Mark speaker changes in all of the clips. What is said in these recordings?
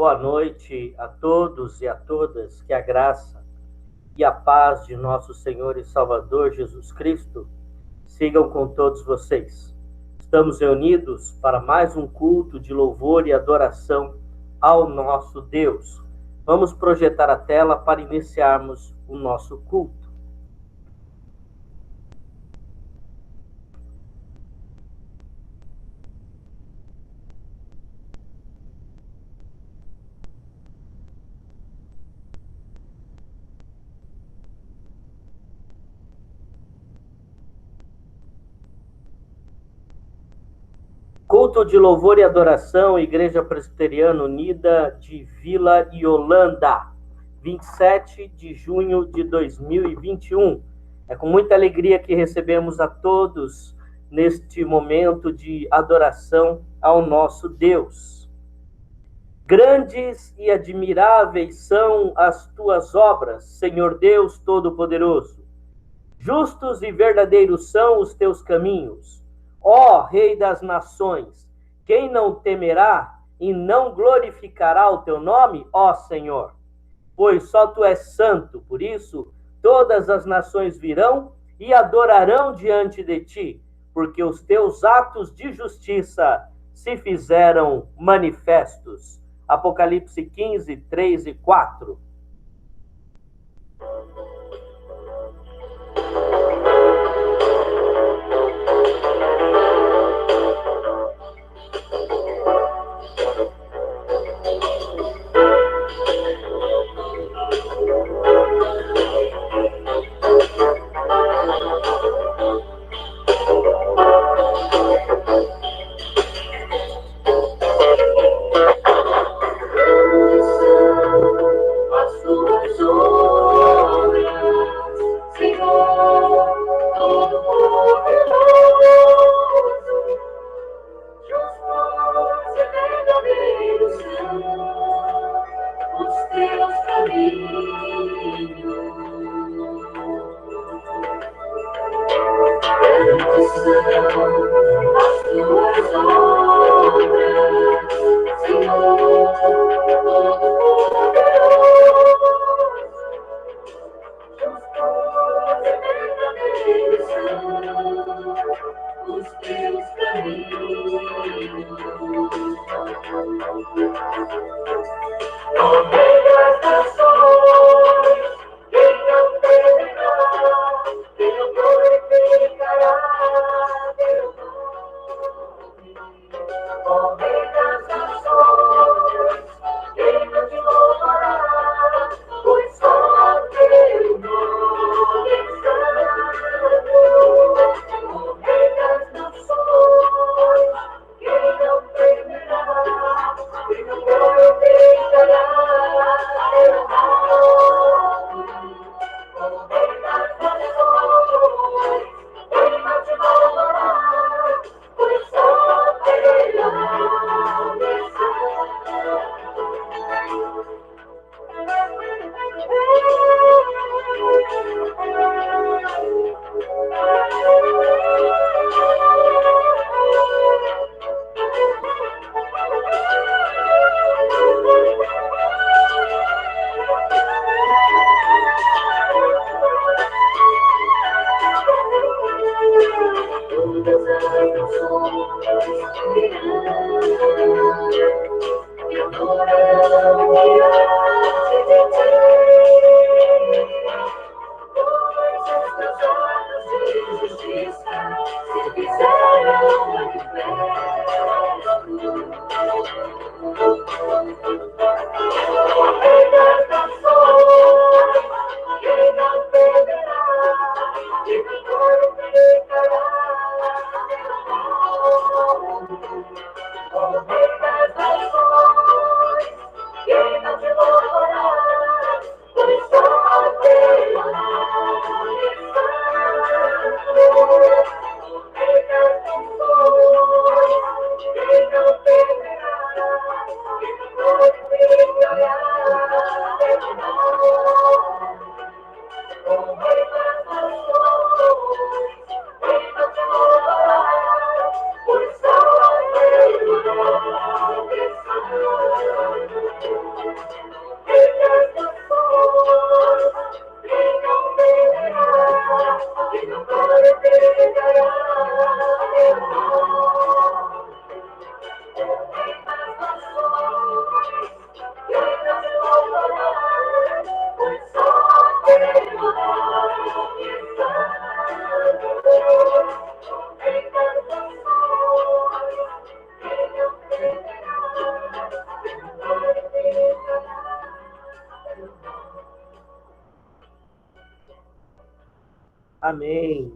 Speaker 1: Boa noite a todos e a todas, que a graça e a paz de nosso Senhor e Salvador Jesus Cristo sigam com todos vocês. Estamos reunidos para mais um culto de louvor e adoração ao nosso Deus. Vamos projetar a tela para iniciarmos o nosso culto. Culto de louvor e adoração, Igreja Presbiteriana Unida de Vila Yolanda, 27 de junho de 2021. É com muita alegria que recebemos a todos neste momento de adoração ao nosso Deus. Grandes e admiráveis são as tuas obras, Senhor Deus Todo-Poderoso. Justos e verdadeiros são os teus caminhos. Ó Rei das nações, quem não temerá e não glorificará o teu nome, ó Senhor? Pois só tu és santo, por isso todas as nações virão e adorarão diante de ti, porque os teus atos de justiça se fizeram manifestos. Apocalipse 15, 3 e 4. Amém.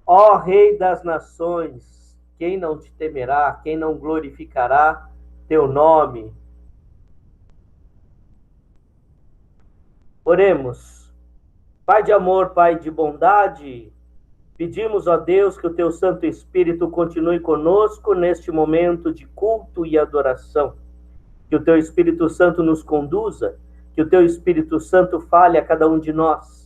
Speaker 1: Ó Rei das nações, quem não te temerá, quem não glorificará teu nome? Oremos. Pai de amor, Pai de bondade, pedimos, ó Deus, que o teu Santo Espírito continue conosco neste momento de culto e adoração. Que o teu Espírito Santo nos conduza, que o teu Espírito Santo fale a cada um de nós.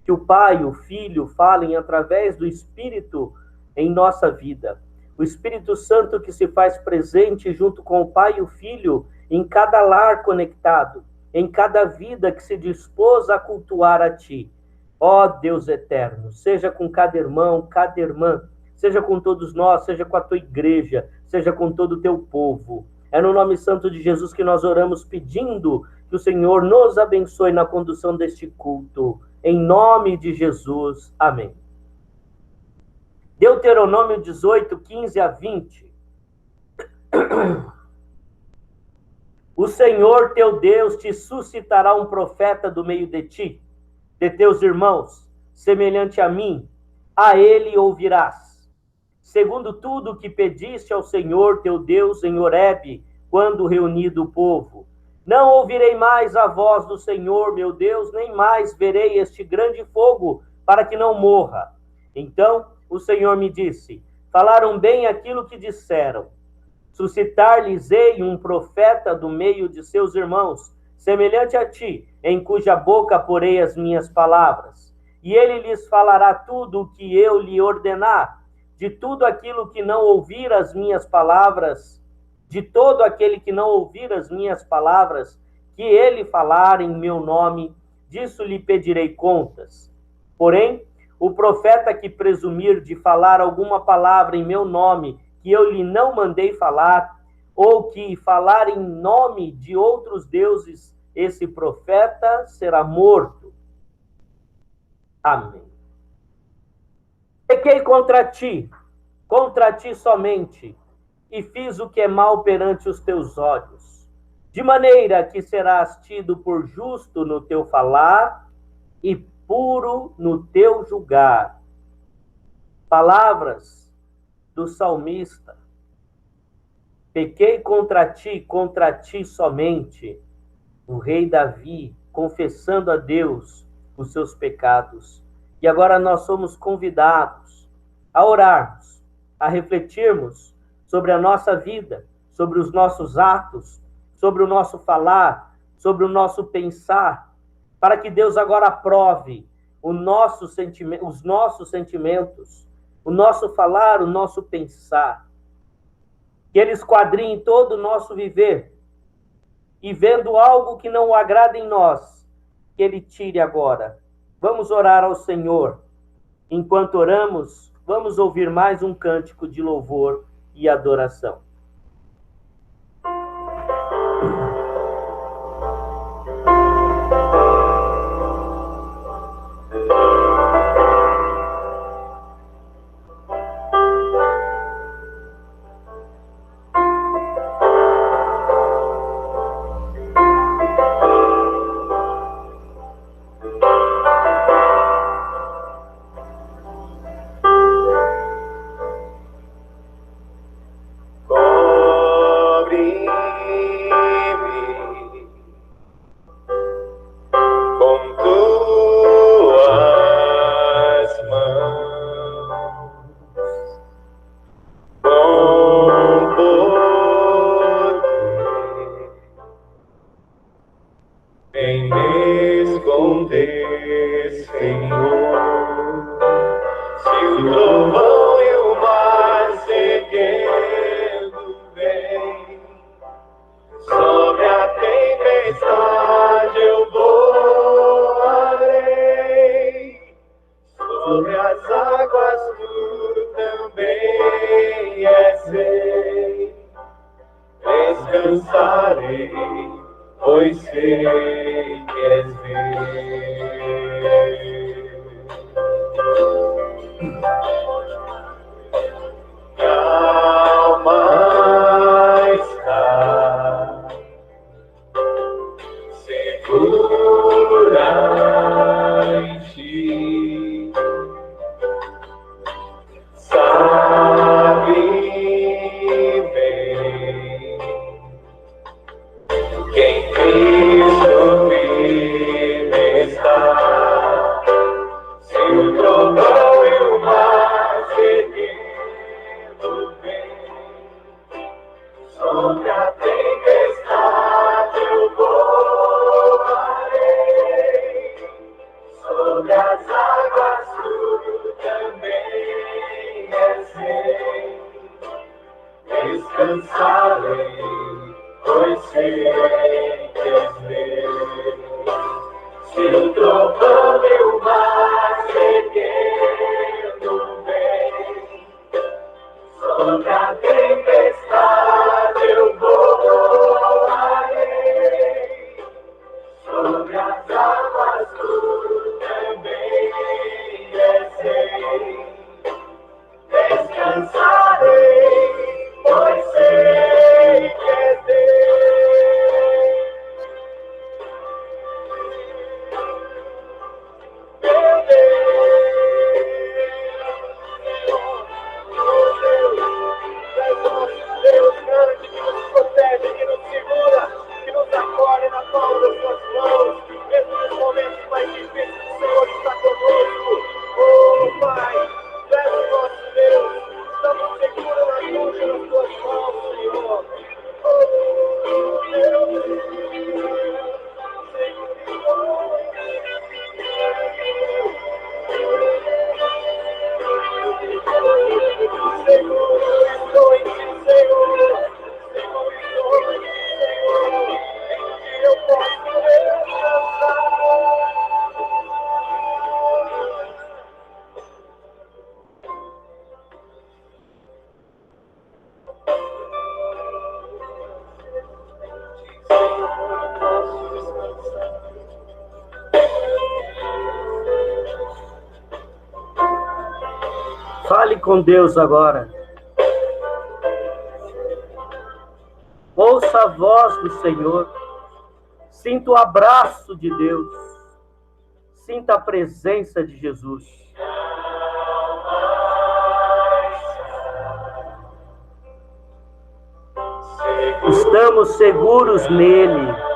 Speaker 1: Que o Pai e o Filho falem através do Espírito em nossa vida. O Espírito Santo que se faz presente junto com o Pai e o Filho em cada lar conectado, em cada vida que se dispôs a cultuar a Ti. Ó Deus eterno, seja com cada irmão, cada irmã, seja com todos nós, seja com a Tua igreja, seja com todo o Teu povo. É no nome santo de Jesus que nós oramos pedindo que o Senhor nos abençoe na condução deste culto. Em nome de Jesus. Amém. Deuteronômio 18, 15 a 20. O Senhor teu Deus te suscitará um profeta do meio de ti, de teus irmãos, semelhante a mim, a ele ouvirás. Segundo tudo o que pediste ao Senhor teu Deus em Horebe, quando reunido o povo. Não ouvirei mais a voz do Senhor meu Deus, nem mais verei este grande fogo, para que não morra. Então o Senhor me disse: falaram bem aquilo que disseram. Suscitar-lhes-ei um profeta do meio de seus irmãos, semelhante a ti, em cuja boca porei as minhas palavras. E ele lhes falará tudo o que eu lhe ordenar. De tudo aquilo que não ouvir as minhas palavras, de todo aquele que não ouvir as minhas palavras, que ele falar em meu nome, disso lhe pedirei contas. Porém, o profeta que presumir de falar alguma palavra em meu nome, que eu lhe não mandei falar, ou que falar em nome de outros deuses, esse profeta será morto. Amém. Pequei contra ti somente, e fiz o que é mal perante os teus olhos, de maneira que serás tido por justo no teu falar e puro no teu julgar. Palavras do salmista. Pequei contra ti somente, o rei Davi, confessando a Deus os seus pecados. E agora nós somos convidados a orarmos, a refletirmos sobre a nossa vida, sobre os nossos atos, sobre o nosso falar, sobre o nosso pensar, para que Deus agora aprove os nossos sentimentos, o nosso falar, o nosso pensar. Que Ele esquadrinhe todo o nosso viver e vendo algo que não o agrada em nós, que Ele tire agora. Vamos orar ao Senhor. Enquanto oramos, vamos ouvir mais um cântico de louvor e adoração.
Speaker 2: Segura em ti. Sobre a tempestade eu voarei, sobre as águas tu também és rei. Descansarei, pois sei que és meu. Se o trovão e o mar seguindo vem, sobre a tempestade eu voarei, sobre as águas tu também és rei. Descansarei, pois sei que és Deus. Meu Deus grande que nos protege, que nos segura, que nos acolhe na palma das suas mãos, mesmo nos momentos mais difíceis, o Senhor está conosco. Oh, Pai, leve nosso Deus, estamos seguros na concha das tuas mãos, Senhor. Oh, meu Deus, Senhor, eu estou em ti, Senhor. Senhor, eu estou em ti, Senhor. Em ti eu posso descansar.
Speaker 1: Fale com Deus agora. Ouça a voz do Senhor. Sinta o abraço de Deus. Sinta a presença de Jesus. Estamos seguros nele.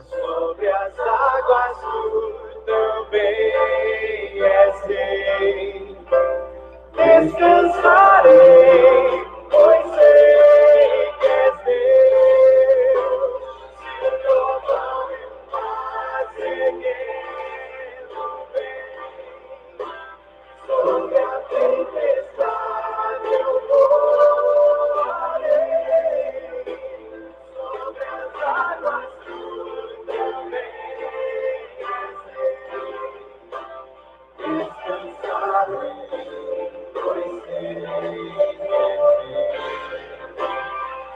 Speaker 2: Sobre as águas tu também és rei. Descansarei, pois sei que és Deus. Se o trovão e o mar seguindo vem, sobre a tempestade eu voarei, sobre as águas tu também és rei. Descansarei, pois sei que és Deus.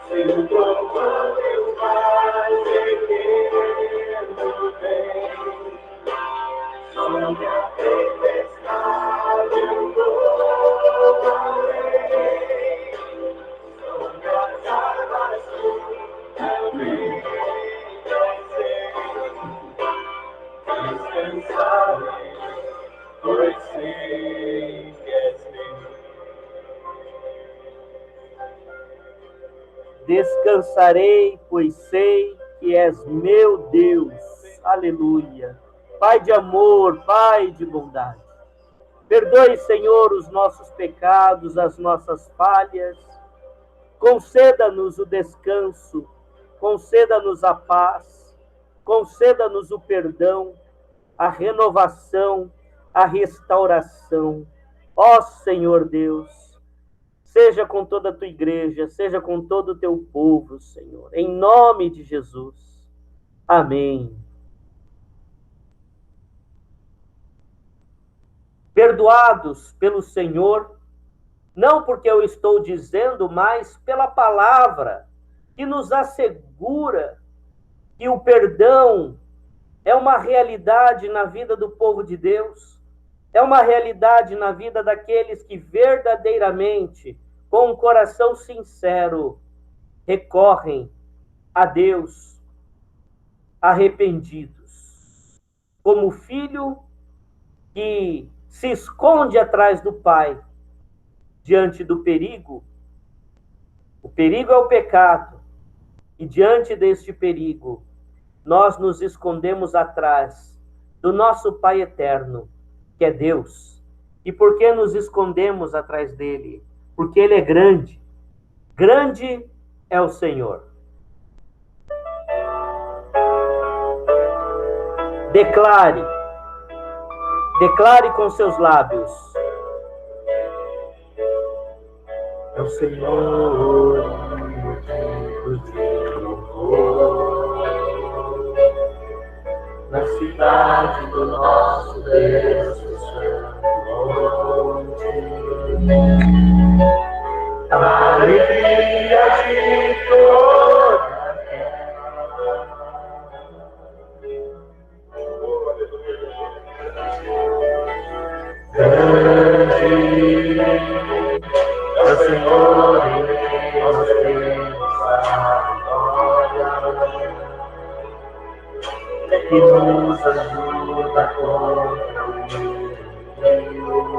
Speaker 2: Se o trovão e o mar seguindo vem, sobre a tempestade eu voarei, sobre as águas tu também és rei. Descansarei, pois sei que és Deus.
Speaker 1: Descansarei, pois sei que és meu Deus. Aleluia. Pai de amor, Pai de bondade. Perdoe, Senhor, os nossos pecados, as nossas falhas. Conceda-nos o descanso, conceda-nos a paz, conceda-nos o perdão, a renovação, a restauração. Ó Senhor Deus, seja com toda a tua igreja, seja com todo o teu povo, Senhor, em nome de Jesus. Amém. Perdoados pelo Senhor, não porque eu estou dizendo, mas pela palavra que nos assegura que o perdão é uma realidade na vida do povo de Deus, é uma realidade na vida daqueles que verdadeiramente, com um coração sincero, recorrem a Deus arrependidos, como filho que se esconde atrás do pai diante do perigo. O perigo é o pecado, e diante deste perigo, nós nos escondemos atrás do nosso Pai eterno, que é Deus. E por que nos escondemos atrás dele? Porque ele é grande. Grande é o Senhor. Declare com seus lábios: é o Senhor, motivo de louvor, na cidade do nosso Deus, o Santo Monte, a alegria de toda a terra. Grande é o Senhor em quem nós temos a vitória, que nos ajuda contra o inimigo.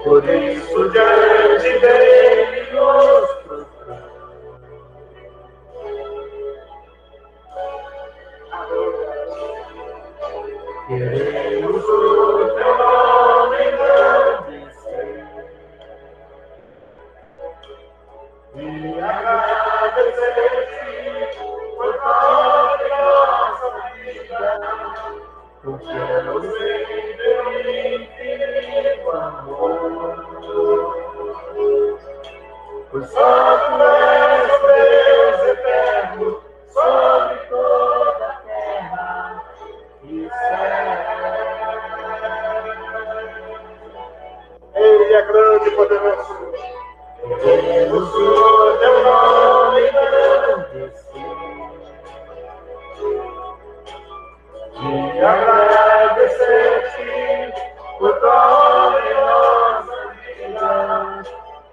Speaker 1: Por isso diante dele nos prostramos. Queremos o teu nome engrandecer e agradecer-te por toda a nossa vida, confiamos em teu infinito amor. Por santo és o Deus eterno sobre toda a terra e céu. Ele é grande e poderoso. Queremos o teu nome engrandecer e agradecer-te por toda a nossa vida.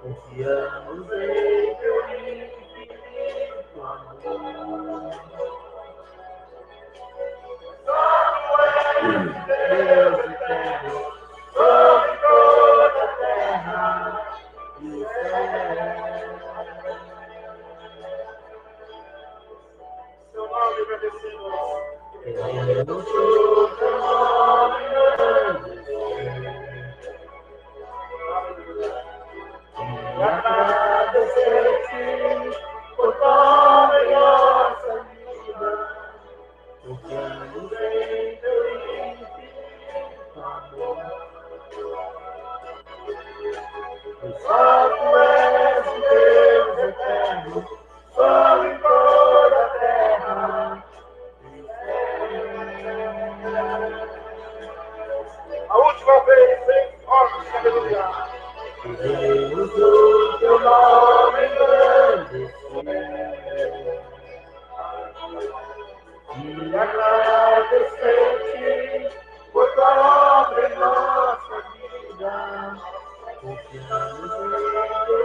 Speaker 1: Confiamos em teu infinito amor. Deus eterno, sobre toda a terra e céu. Seu nome agradecemos. Queremos o teu nome engrandecer e agradecer-te por toda a nossa vida. Confiamos em teu infinito amor. Só tu és o Deus eterno sobre toda a terra e céu. A última vez, hein? Órgãos, aleluia. Queremos o teu nome engrandecer e agradecer-te por tua obra em nossa vida. Confiamos em teu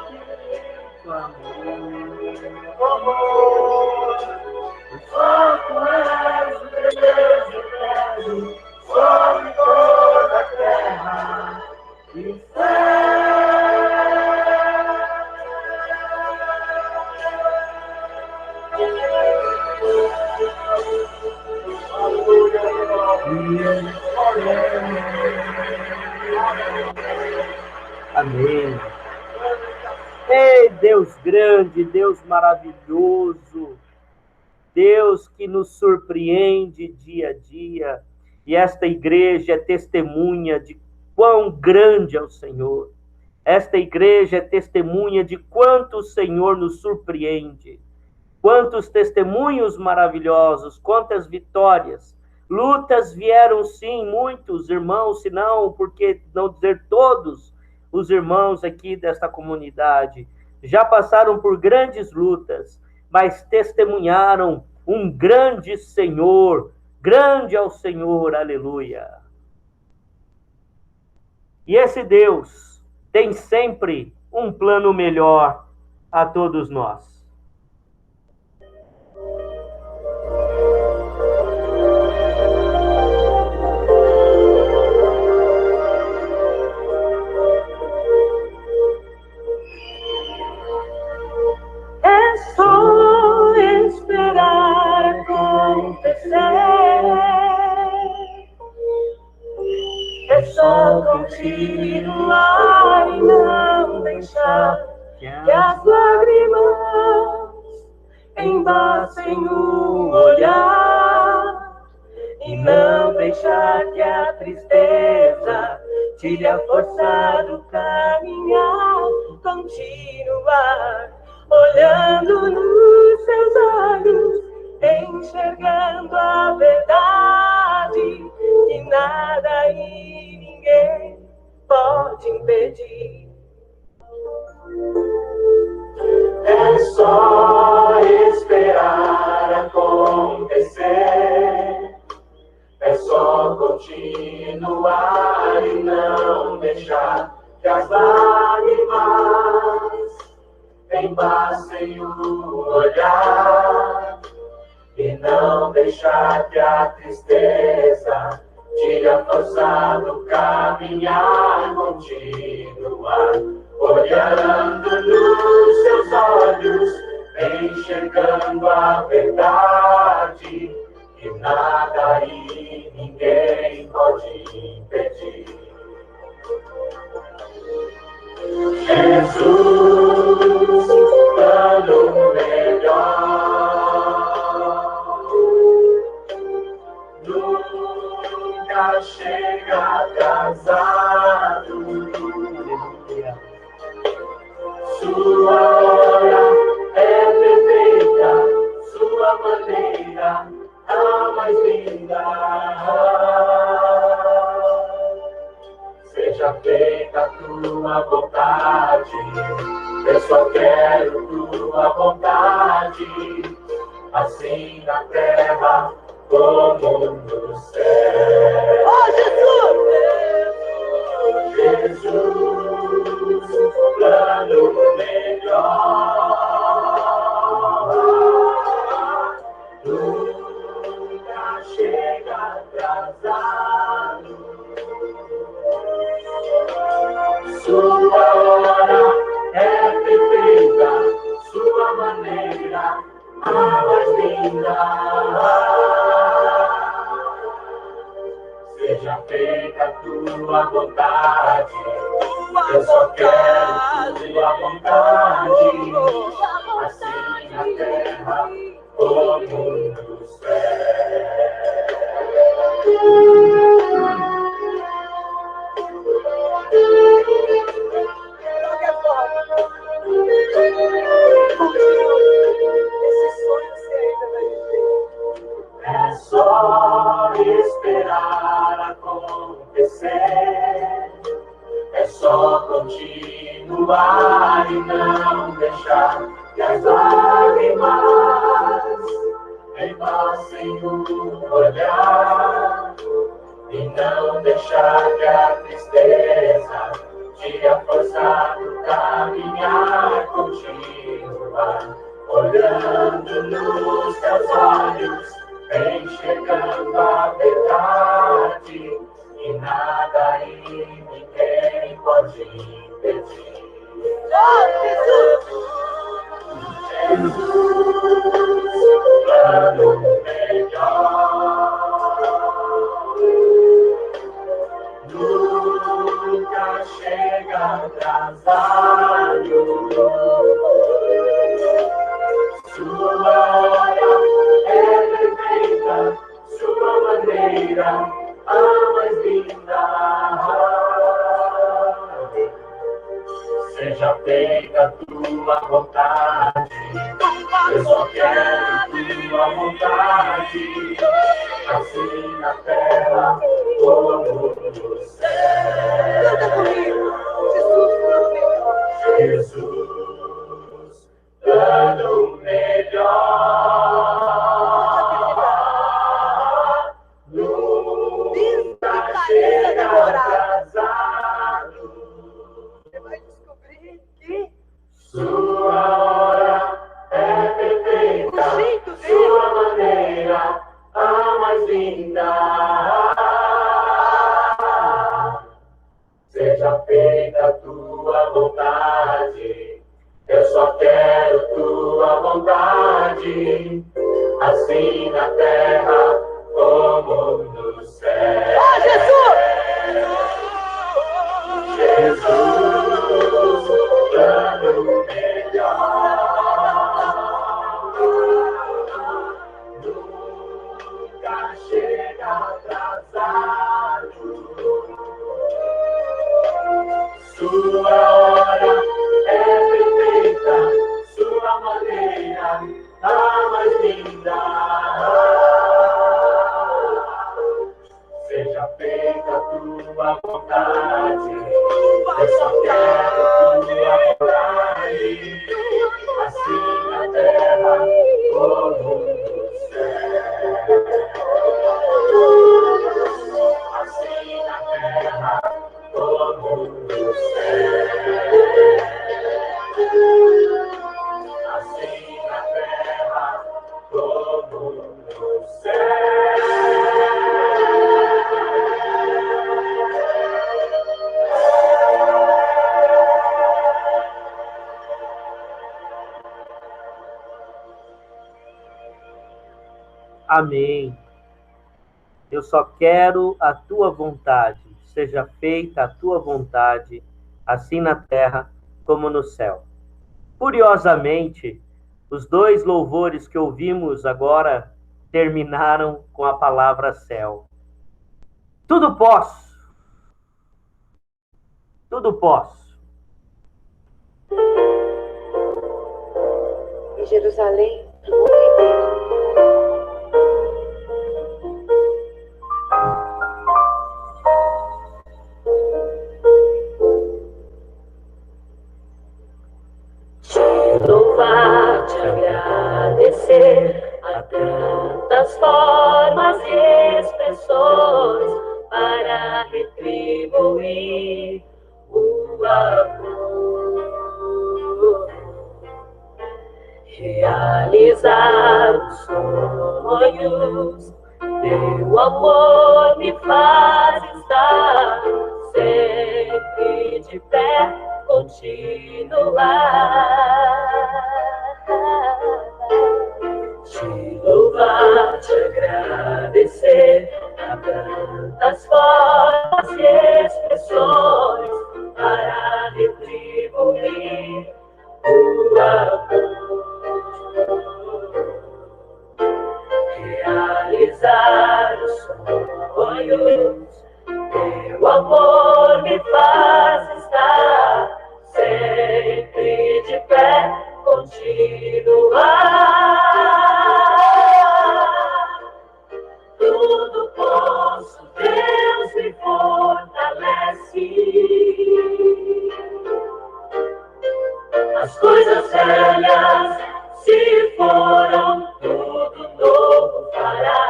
Speaker 1: infinito amor. Só tu és o Deus eterno sobre toda a terra e céu. Amém. Ei, Deus grande, Deus maravilhoso, Deus que nos surpreende dia a dia, e esta igreja é testemunha de quão grande é o Senhor. Esta igreja é testemunha de quanto o Senhor nos surpreende. Quantos testemunhos maravilhosos, quantas vitórias. Lutas vieram sim, muitos irmãos, se não, porque não dizer todos os irmãos aqui desta comunidade já passaram por grandes lutas, mas testemunharam um grande Senhor, grande é o Senhor, aleluia. E esse Deus tem sempre um plano melhor a todos nós.
Speaker 2: É só esperar acontecer. É só continuar e não deixar que as lágrimas embaçem o olhar. E não deixar que a tristeza tire a força do caminhar. Continuar olhando nos seus olhos, enxergando a verdade, que nada e ninguém pode impedir. É só esperar acontecer. É só continuar e não deixar que as lágrimas embaçem o olhar. E não deixar que a tristeza tire a força do caminhar. Continuar olhando nos seus olhos, enxergando a verdade, que nada e ninguém pode impedir. Jesus, plano melhor, nunca chega atrasado. Sua hora é perfeita, sua maneira a mais linda. Seja feita a tua vontade, eu só quero tua vontade, assim na terra como no céu. Oh, Jesus! Jesus, plano melhor, nunca chega atrasado. Sua hora é perfeita, sua maneira a mais linda. Seja feita a tua vontade, eu só quero tua vontade, assim na terra como no céu. É só esperar acontecer. É só continuar e não deixar que as lágrimas embaçem o olhar. E não deixar que a tristeza tire a força do caminhar. Continuar olhando nos teus olhos, enxergando a verdade, e nada e ninguém pode impedir. Oh, Jesus! Jesus, plano melhor, nunca chega atrasado. Sua hora é perfeita, sua maneira a mais linda. Seja feita a tua vontade, eu só quero tua vontade, assim na terra como no céu. Canta comigo, Jesus, plano melhor, nunca chega atrasado. Você vai descobrir que sua vontade, eu só quero tua vontade, assim na terra como no céu.
Speaker 3: Oh, Jesus!
Speaker 2: Jesus, plano melhor, nunca chega atrasado. Sua hora é perfeita, sua maneira a mais linda. Seja feita a tua vontade, eu só quero tua vontade, assim na terra como no céu. Assim na terra como no céu. Assim na terra como no céu.
Speaker 1: Amém. Eu só quero a tua vontade. Seja feita a tua vontade, assim na terra como no céu. Curiosamente, os dois louvores que ouvimos agora terminaram com a palavra céu. Tudo posso. Tudo posso.
Speaker 3: Em Jerusalém, o mundo inteiro.
Speaker 2: Louvar, te agradecer a tantas formas e expressões para retribuir o amor, realizar os sonhos. Teu amor me faz estar sempre de pé, continuar. Te louvar, te agradecer a tantas formas e expressões para retribuir o amor, realizar os sonhos. Teu amor me faz estar sempre de pé, continuar. Tudo posso, Deus me fortalece. As coisas velhas se foram, tudo novo fará.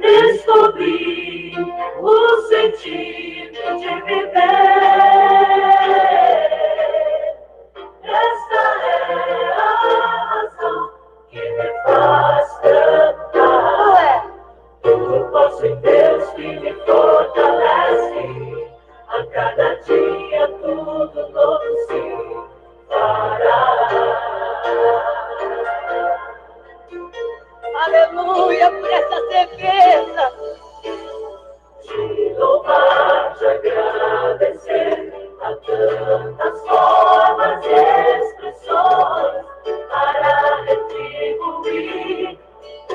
Speaker 2: Descobri o sentido de viver. Esta é a razão que me faz cantar. Tudo posso em Deus que me fortalece. A cada dia tudo novo se fará.
Speaker 3: Aleluia por essa certeza.
Speaker 2: Te louvar, te agradecer a tantas formas e expressões para retribuir o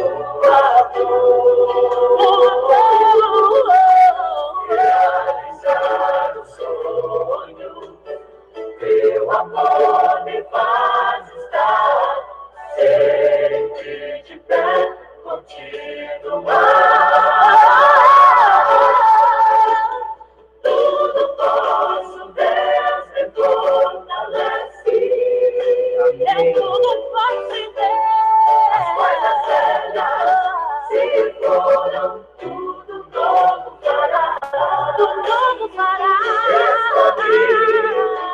Speaker 2: amor, realizar o sonho. Teu amor me faz estar sempre de pé, continuar. Tudo posso, Deus me fortalece.
Speaker 3: É tudo posso em
Speaker 2: As coisas velhas se foram, tudo novo fará.
Speaker 3: Tudo novo fará.
Speaker 2: Descobri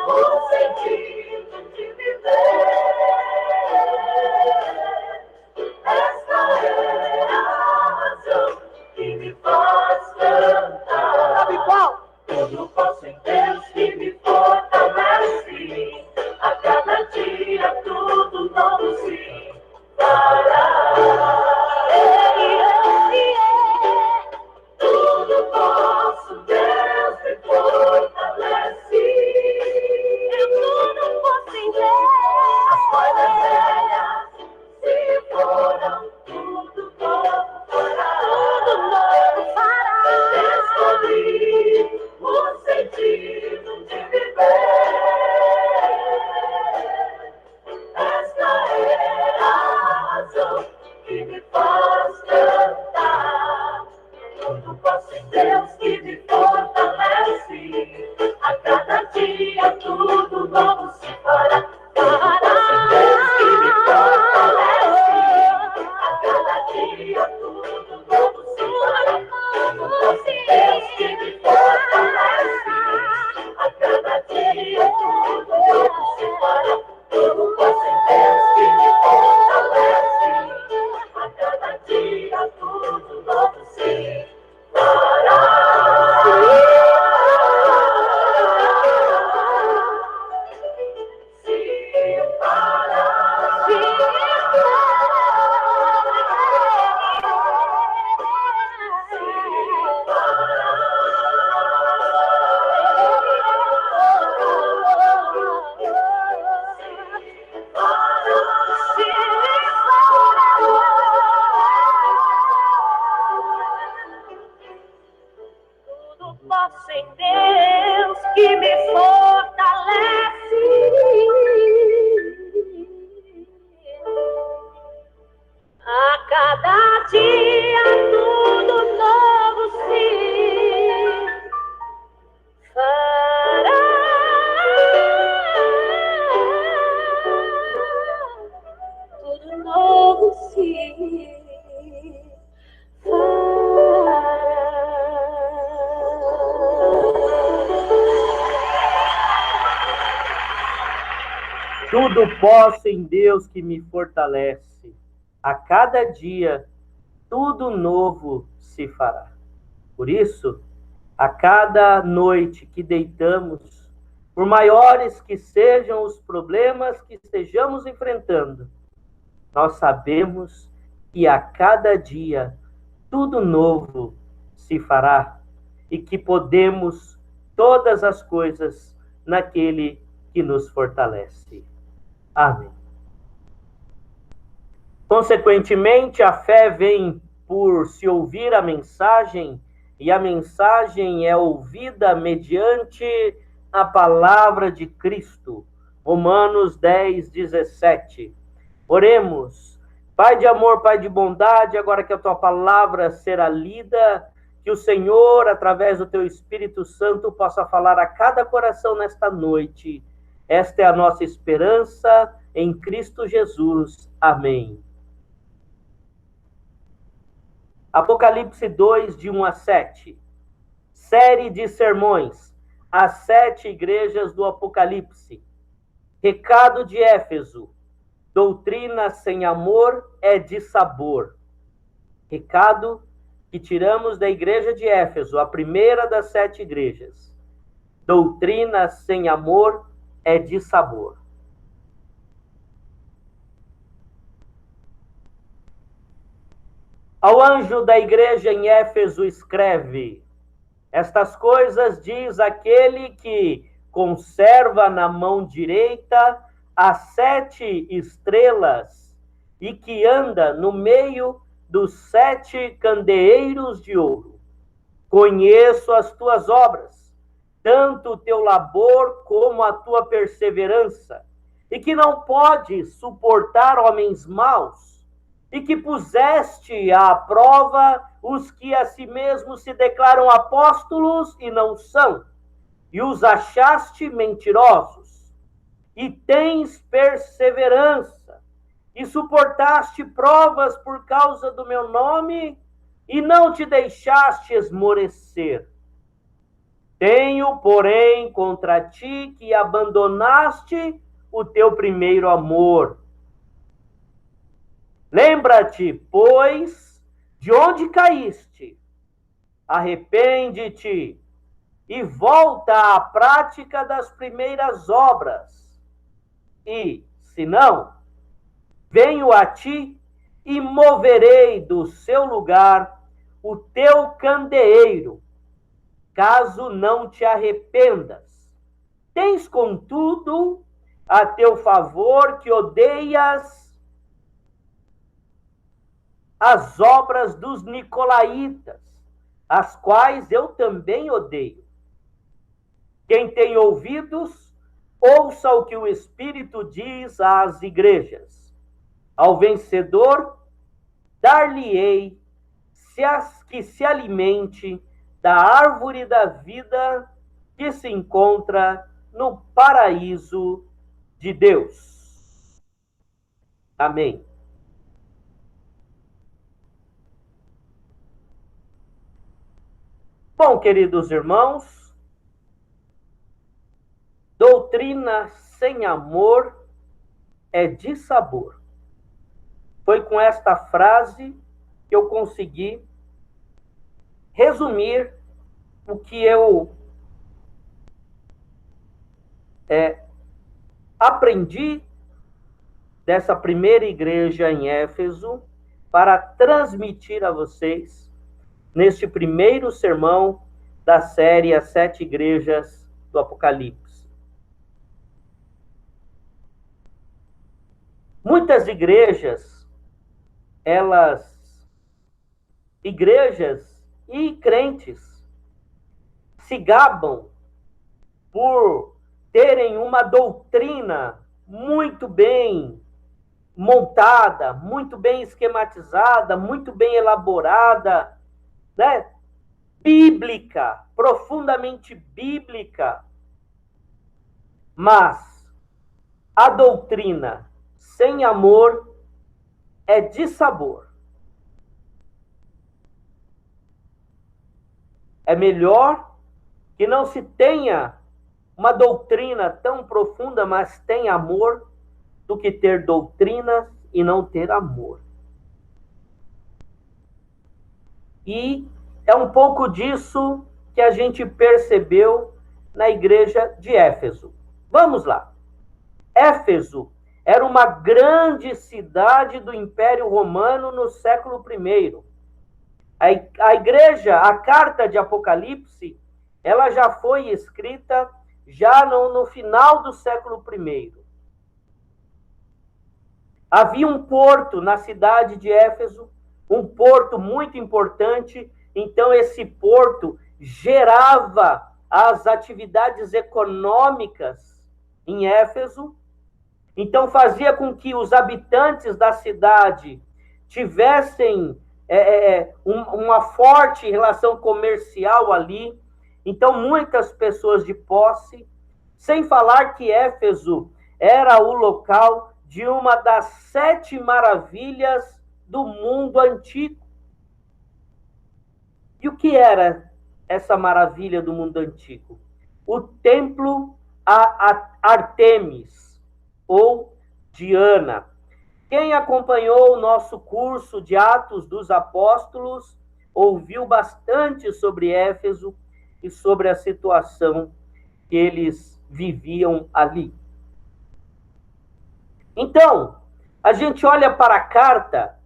Speaker 2: o sentido de viver. Esta é a razão que me faz cantar.
Speaker 3: Sabe qual?
Speaker 2: Tudo posso em Deus que me fortalece.
Speaker 1: Tudo posso em Deus que me fortalece. A cada dia, tudo novo se fará. Por isso, a cada noite que deitamos, por maiores que sejam os problemas que estejamos enfrentando, nós sabemos que a cada dia tudo novo se fará e que podemos todas as coisas naquele que nos fortalece. Amém. Consequentemente, a fé vem por se ouvir a mensagem, e a mensagem é ouvida mediante a palavra de Cristo. Romanos 10, 17. Oremos. Pai de amor, Pai de bondade, agora que a tua palavra será lida, que o Senhor, através do teu Espírito Santo, possa falar a cada coração nesta noite. Esta é a nossa esperança em Cristo Jesus. Amém. Apocalipse 2, de 1 a 7. Série de sermões. As 7 igrejas do Apocalipse. Recado de Éfeso. Doutrina sem amor é dissabor. Recado que tiramos da igreja de Éfeso, a primeira das 7 igrejas. Doutrina sem amor é dissabor. Ao anjo da igreja em Éfeso escreve: estas coisas diz aquele que conserva na mão direita as 7 estrelas e que anda no meio dos 7 candeeiros de ouro. Conheço as tuas obras, tanto o teu labor como a tua perseverança, e que não podes suportar homens maus, e que puseste à prova os que a si mesmos se declaram apóstolos e não são, e os achaste mentirosos, e tens perseverança, e suportaste provas por causa do meu nome, e não te deixaste esmorecer. Tenho, porém, contra ti que abandonaste o teu primeiro amor. Lembra-te, pois, de onde caíste, arrepende-te e volta à prática das primeiras obras. E, se não, venho a ti e moverei do seu lugar o teu candeeiro, caso não te arrependas. Tens, contudo, a teu favor que odeias as obras dos nicolaítas, as quais eu também odeio. Quem tem ouvidos, ouça o que o Espírito diz às igrejas. Ao vencedor, dar-lhe-ei que se alimente da árvore da vida que se encontra no paraíso de Deus. Amém. Bom, queridos irmãos, doutrina sem amor é dissabor. Foi com esta frase que eu consegui resumir o que eu aprendi dessa primeira igreja em Éfeso para transmitir a vocês neste primeiro sermão da série As 7 Igrejas do Apocalipse. Muitas igrejas, igrejas e crentes, se gabam por terem uma doutrina muito bem montada, muito bem esquematizada, muito bem elaborada, né? Bíblica, profundamente bíblica. Mas a doutrina sem amor é dissabor. É melhor que não se tenha uma doutrina tão profunda, mas tem amor, do que ter doutrinas e não ter amor. E é um pouco disso que a gente percebeu na igreja de Éfeso. Vamos lá. Éfeso era uma grande cidade do Império Romano no século I. A igreja, a carta de Apocalipse, ela já foi escrita já no final do século I. Havia um porto na cidade de Éfeso, um porto muito importante. Então, esse porto gerava as atividades econômicas em Éfeso. Então, fazia com que os habitantes da cidade tivessem uma forte relação comercial ali. Então, muitas pessoas de posse, sem falar que Éfeso era o local de uma das 7 maravilhas do mundo antigo. E o que era essa maravilha do mundo antigo? O templo a Artemis, ou Diana. Quem acompanhou o nosso curso de Atos dos Apóstolos ouviu bastante sobre Éfeso e sobre a situação que eles viviam ali. Então, a gente olha para a carta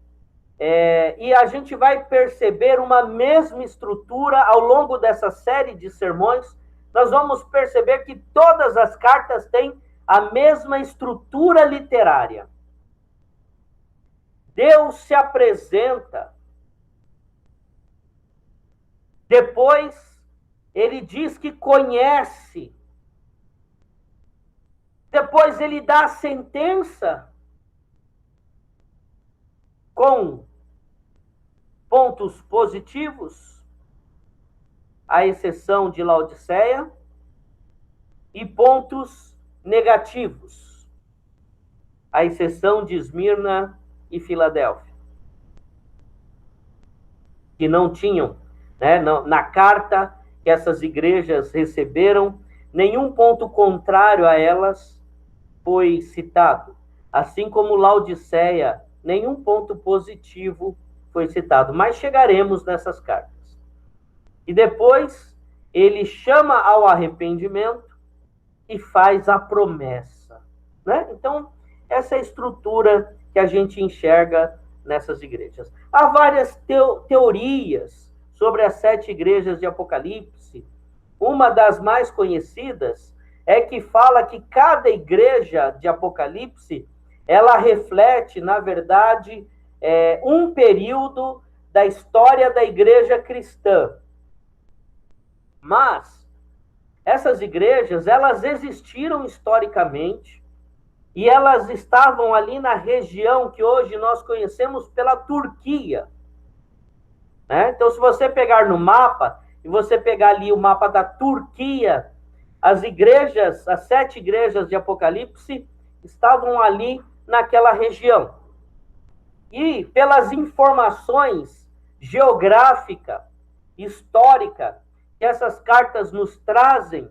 Speaker 1: e a gente vai perceber uma mesma estrutura ao longo dessa série de sermões. Nós vamos perceber que todas as cartas têm a mesma estrutura literária. Deus se apresenta. Depois, ele diz que conhece. Depois, ele dá a sentença com pontos positivos, à exceção de Laodiceia, e pontos negativos, à exceção de Esmirna e Filadélfia, que não tinham, na carta que essas igrejas receberam, nenhum ponto contrário a elas foi citado. Assim como Laodiceia, nenhum ponto positivo foi citado. Mas chegaremos nessas cartas. E depois, ele chama ao arrependimento e faz a promessa. Então, essa é a estrutura que a gente enxerga nessas igrejas. Há várias teorias sobre as 7 igrejas de Apocalipse. Uma das mais conhecidas é que fala que cada igreja de Apocalipse, ela reflete, na verdade, um período da história da igreja cristã. Mas essas igrejas, elas existiram historicamente, e elas estavam ali na região que hoje nós conhecemos pela Turquia. Então, se você pegar no mapa, e você pegar ali o mapa da Turquia, as 7 igrejas de Apocalipse estavam ali naquela região. E pelas informações geográfica, histórica, que essas cartas nos trazem,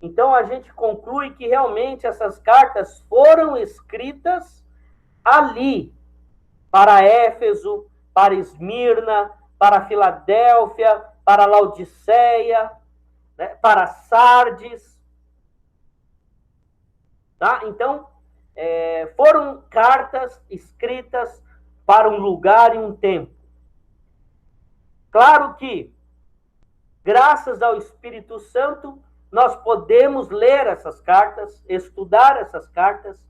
Speaker 1: então a gente conclui que realmente essas cartas foram escritas ali, para Éfeso, para Esmirna, para Filadélfia, para Laodiceia, para Sardes. Tá? Então, foram cartas escritas para um lugar e um tempo. Claro que, graças ao Espírito Santo, nós podemos ler essas cartas, estudar essas cartas,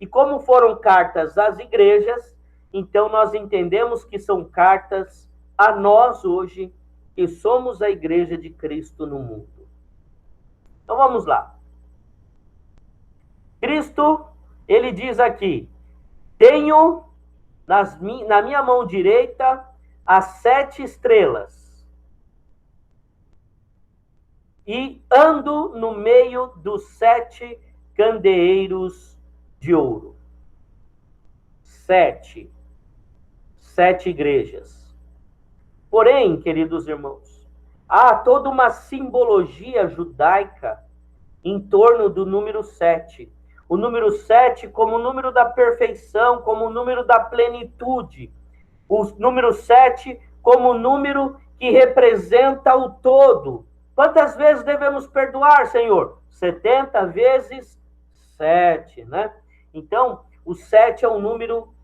Speaker 1: e como foram cartas às igrejas, então nós entendemos que são cartas a nós hoje, que somos a igreja de Cristo no mundo. Então vamos lá. Cristo, ele diz aqui: tenho na minha mão direita as 7 estrelas, e ando no meio dos 7 candeeiros de ouro. 7 igrejas. Porém, queridos irmãos, há toda uma simbologia judaica em torno do número 7. o número 7 como o número da perfeição, como o número da plenitude. O número 7 como o número que representa o todo. Quantas vezes devemos perdoar, Senhor? 70 vezes 7, né? Então, o 7 é um número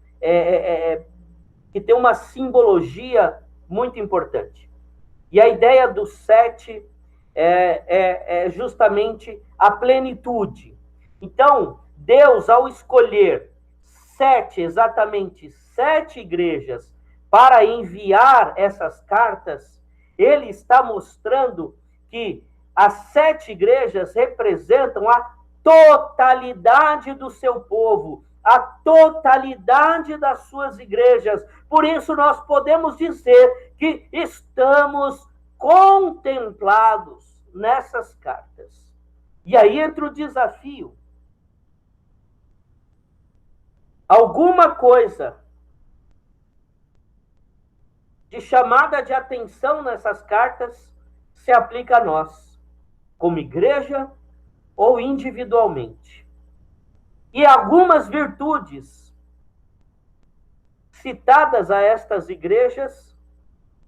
Speaker 1: que tem uma simbologia muito importante. E a ideia do 7 é justamente a plenitude. Então, Deus, ao escolher exatamente 7 igrejas para enviar essas cartas, ele está mostrando que as 7 igrejas representam a totalidade do seu povo, a totalidade das suas igrejas. Por isso nós podemos dizer que estamos contemplados nessas cartas. E aí entra o desafio. Alguma coisa de chamada de atenção nessas cartas se aplica a nós, como igreja ou individualmente. E algumas virtudes citadas a estas igrejas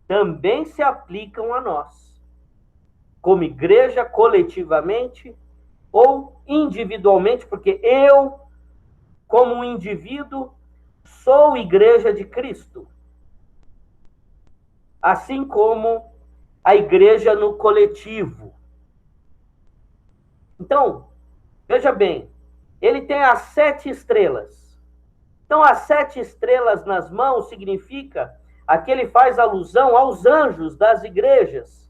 Speaker 1: também se aplicam a nós, como igreja coletivamente ou individualmente, porque eu, como um indivíduo, sou igreja de Cristo, assim como a igreja no coletivo. Então, veja bem, ele tem as 7 estrelas. Então, as 7 estrelas nas mãos significa, aqui ele faz alusão aos anjos das igrejas,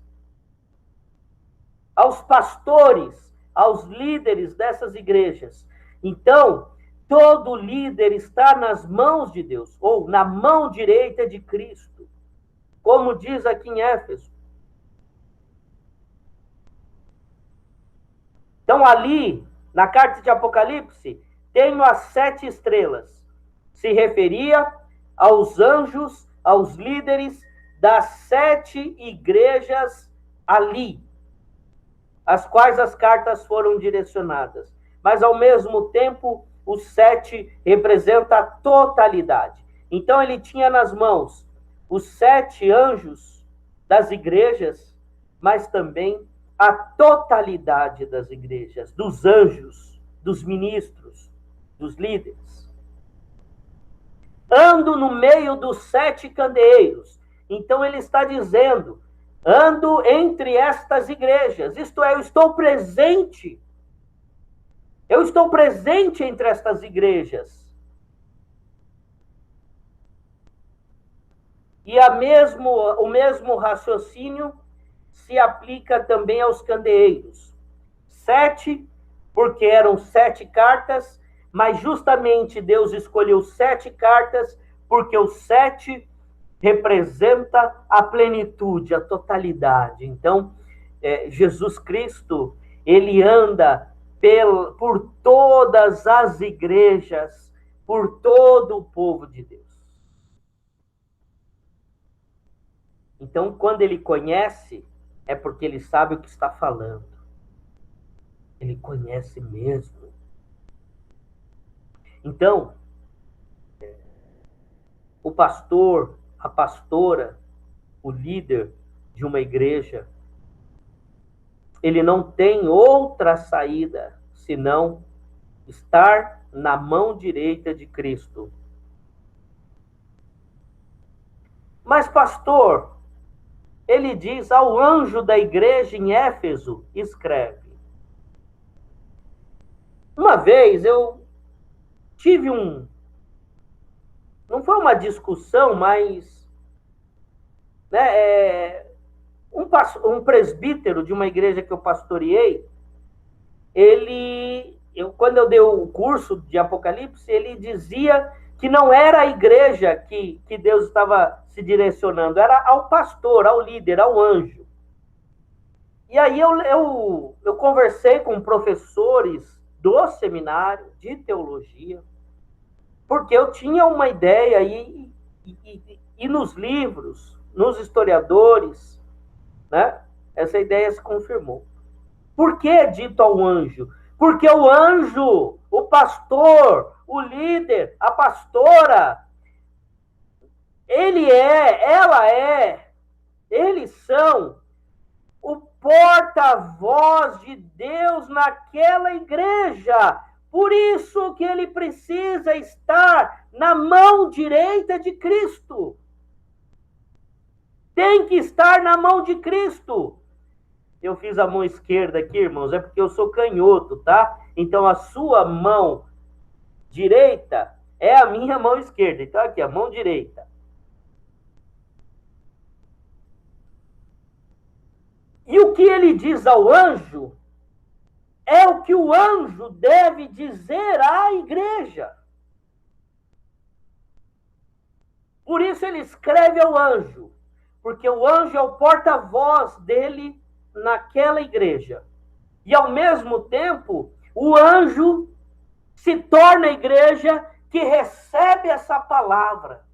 Speaker 1: aos pastores, aos líderes dessas igrejas. Então, todo líder está nas mãos de Deus, ou na mão direita de Cristo, como diz aqui em Éfeso. Então, ali, na carta de Apocalipse, tenho as 7 estrelas. Se referia aos anjos, aos líderes das 7 igrejas ali, às quais as cartas foram direcionadas. Mas, ao mesmo tempo, o 7 representa a totalidade. Então, ele tinha nas mãos os 7 anjos das igrejas, mas também a totalidade das igrejas, dos anjos, dos ministros, dos líderes. Ando no meio dos 7 candeeiros. Então ele está dizendo, ando entre estas igrejas, isto é, eu estou presente. Eu estou presente entre estas igrejas. E o mesmo raciocínio se aplica também aos candeeiros. 7, porque eram 7 cartas, mas justamente Deus escolheu 7 cartas, porque o 7 representa a plenitude, a totalidade. Então, Jesus Cristo, ele anda por todas as igrejas, por todo o povo de Deus. Então, quando ele conhece, é porque ele sabe o que está falando. Ele conhece mesmo. Então, o pastor, a pastora, o líder de uma igreja, ele não tem outra saída senão estar na mão direita de Cristo. Mas, pastor, ele diz ao anjo da igreja em Éfeso, escreve. Uma vez eu tive não foi uma discussão, mas um presbítero de uma igreja que eu pastoreei, quando eu dei o curso de Apocalipse, ele dizia que não era a igreja que Deus estava se direcionando, era ao pastor, ao líder, ao anjo. E aí eu conversei com professores do seminário de teologia, porque eu tinha uma ideia, e nos livros, nos historiadores, né, essa ideia se confirmou. Por que dito ao anjo? Porque o anjo, o pastor, o líder, a pastora, eles são o porta-voz de Deus naquela igreja. Por isso que ele precisa estar na mão direita de Cristo. Tem que estar na mão de Cristo. Eu fiz a mão esquerda aqui, irmãos, é porque eu sou canhoto, tá? Então a sua mão direita é a minha mão esquerda. Então aqui, a mão direita. E o que ele diz ao anjo é o que o anjo deve dizer à igreja. Por isso ele escreve ao anjo, porque o anjo é o porta-voz dele naquela igreja. E ao mesmo tempo, o anjo se torna a igreja que recebe essa palavra.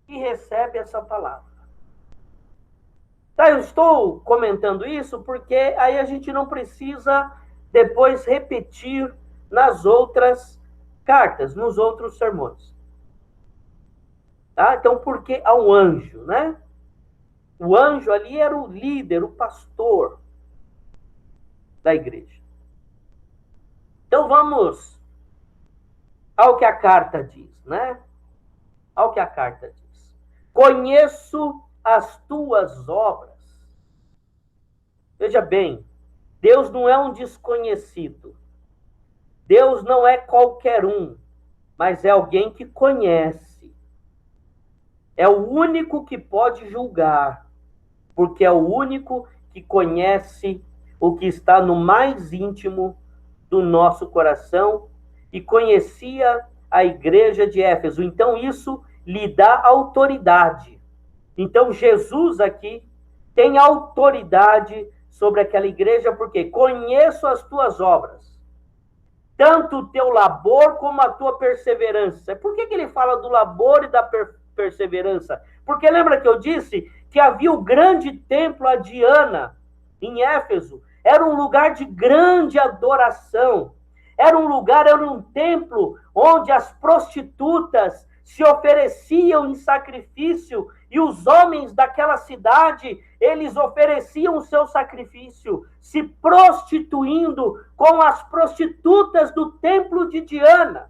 Speaker 1: Que recebe essa palavra. Tá, eu estou comentando isso porque aí a gente não precisa depois repetir nas outras cartas, nos outros sermões. Tá? Então, porque há um anjo, né? O anjo ali era o líder, o pastor da igreja. Então, vamos ao que a carta diz, né? Ao que a carta diz. Conheço as tuas obras. Veja bem, Deus não é um desconhecido. Deus não é qualquer um, mas é alguém que conhece. É o único que pode julgar, porque é o único que conhece o que está no mais íntimo do nosso coração e conhecia a igreja de Éfeso. Então isso lhe dá autoridade. Então Jesus aqui tem autoridade sobre aquela igreja, porque conheço as tuas obras, tanto o teu labor como a tua perseverança. Por que ele fala do labor e da perseverança? Porque lembra que eu disse que havia o grande templo a Diana, em Éfeso. Era um lugar de grande adoração. Era um templo onde as prostitutas se ofereciam em sacrifício e os homens daquela cidade, eles ofereciam o seu sacrifício, se prostituindo com as prostitutas do templo de Diana.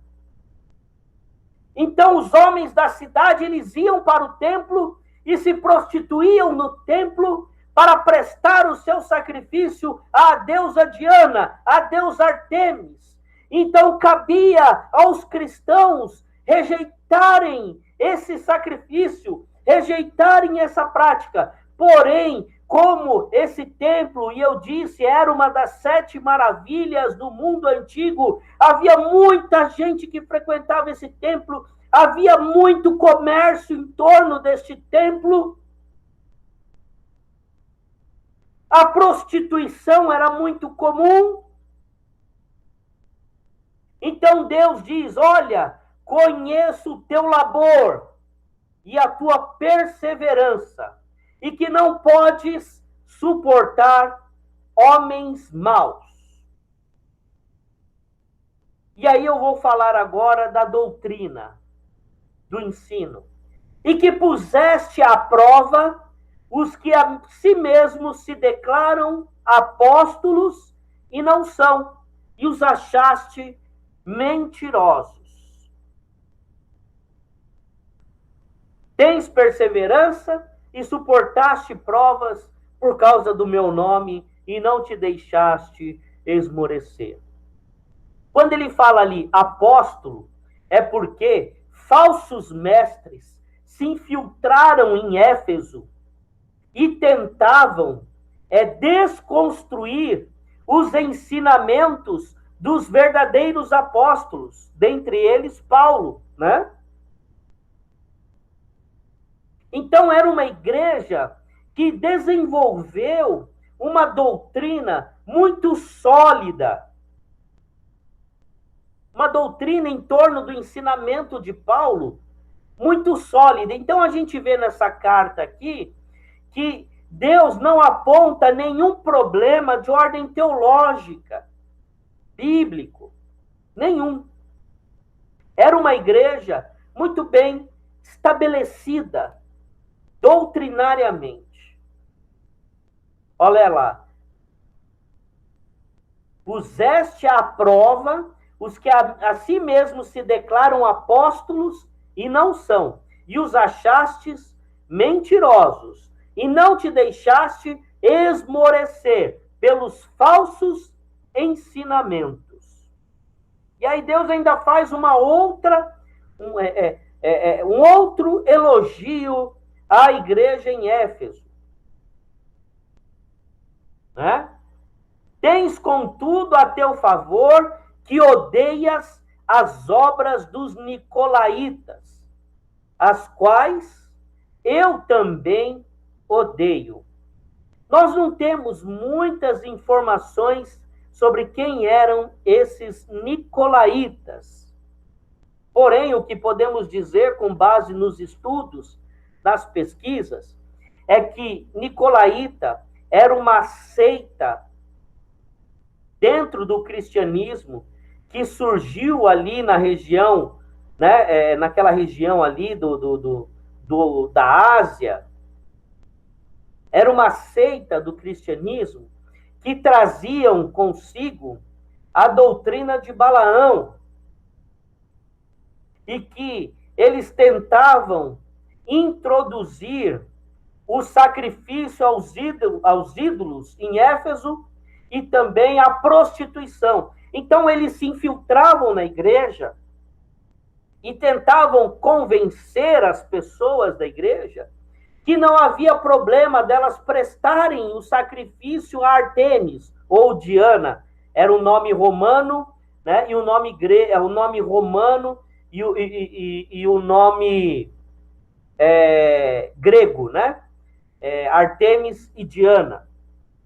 Speaker 1: Então os homens da cidade, eles iam para o templo e se prostituíam no templo para prestar o seu sacrifício à deusa Diana, à deusa Artemis. Então cabia aos cristãos rejeitarem esse sacrifício, rejeitarem essa prática. Porém, como esse templo, e eu disse, era uma das 7 maravilhas do mundo antigo, havia muita gente que frequentava esse templo, havia muito comércio em torno deste templo, a prostituição era muito comum. Então Deus diz, olha, conheço o teu labor e a tua perseverança, e que não podes suportar homens maus. E aí eu vou falar agora da doutrina, do ensino. E que puseste à prova os que a si mesmos se declaram apóstolos e não são, e os achaste mentirosos. Tens perseverança e suportaste provas por causa do meu nome e não te deixaste esmorecer. Quando ele fala ali apóstolo, é porque falsos mestres se infiltraram em Éfeso e tentavam desconstruir os ensinamentos dos verdadeiros apóstolos, dentre eles Paulo, né? Então era uma igreja que desenvolveu uma doutrina muito sólida, uma doutrina em torno do ensinamento de Paulo, muito sólida. Então a gente vê nessa carta aqui que Deus não aponta nenhum problema de ordem teológica. bíblico. Nenhum. Era uma igreja muito bem estabelecida doutrinariamente. Olha lá. Puseste à prova os que a si mesmos se declaram apóstolos e não são, e os achastes mentirosos, e não te deixaste esmorecer pelos falsos ensinamentos. E aí Deus ainda faz um outro elogio à igreja em Éfeso. Né? Tens, contudo, a teu favor que odeias as obras dos nicolaítas, as quais eu também odeio. Nós não temos muitas informações sobre quem eram esses nicolaítas. Porém, o que podemos dizer, com base nos estudos, nas pesquisas, é que nicolaíta era uma seita dentro do cristianismo que surgiu ali na região, né, naquela região ali da Ásia. Era uma seita do cristianismo que traziam consigo a doutrina de Balaão e que eles tentavam introduzir o sacrifício aos ídolos em Éfeso e também a prostituição. Então, eles se infiltravam na igreja e tentavam convencer as pessoas da igreja que não havia problema delas prestarem o sacrifício a Artemis ou Diana. Era um nome romano, né? E o nome o nome romano e o nome grego, né? Artemis e Diana.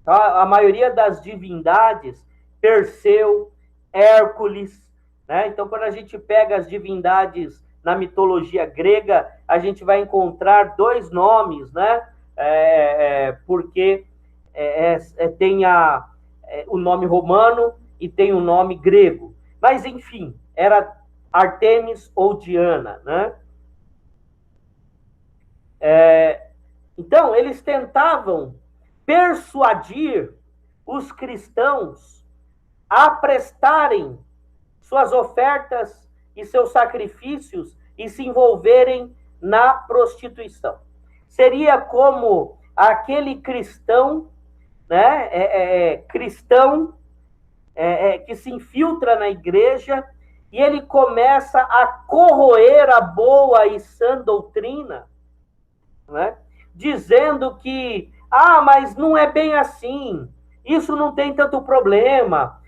Speaker 1: Tá? A maioria das divindades, Perseu, Hércules, né? Então, quando a gente pega as divindades na mitologia grega, a gente vai encontrar dois nomes, né? Porque tem o nome romano e tem o nome grego. Mas, enfim, era Artemis ou Diana, né? Então, eles tentavam persuadir os cristãos a prestarem suas ofertas e seus sacrifícios e se envolverem na prostituição. Seria como aquele cristão, né, que se infiltra na igreja e ele começa a corroer a boa e sã doutrina, né, dizendo que, mas não é bem assim, isso não tem tanto problema,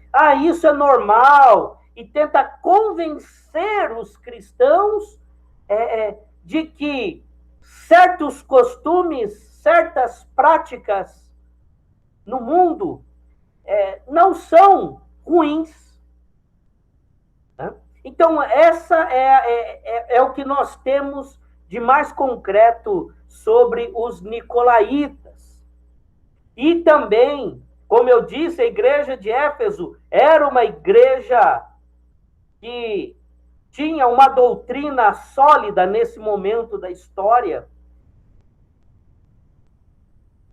Speaker 1: isso é normal, e tenta convencer os cristãos de que certos costumes, certas práticas no mundo não são ruins. Né? Então, essa é o que nós temos de mais concreto sobre os nicolaítas. E também, como eu disse, a igreja de Éfeso era uma igreja que tinha uma doutrina sólida nesse momento da história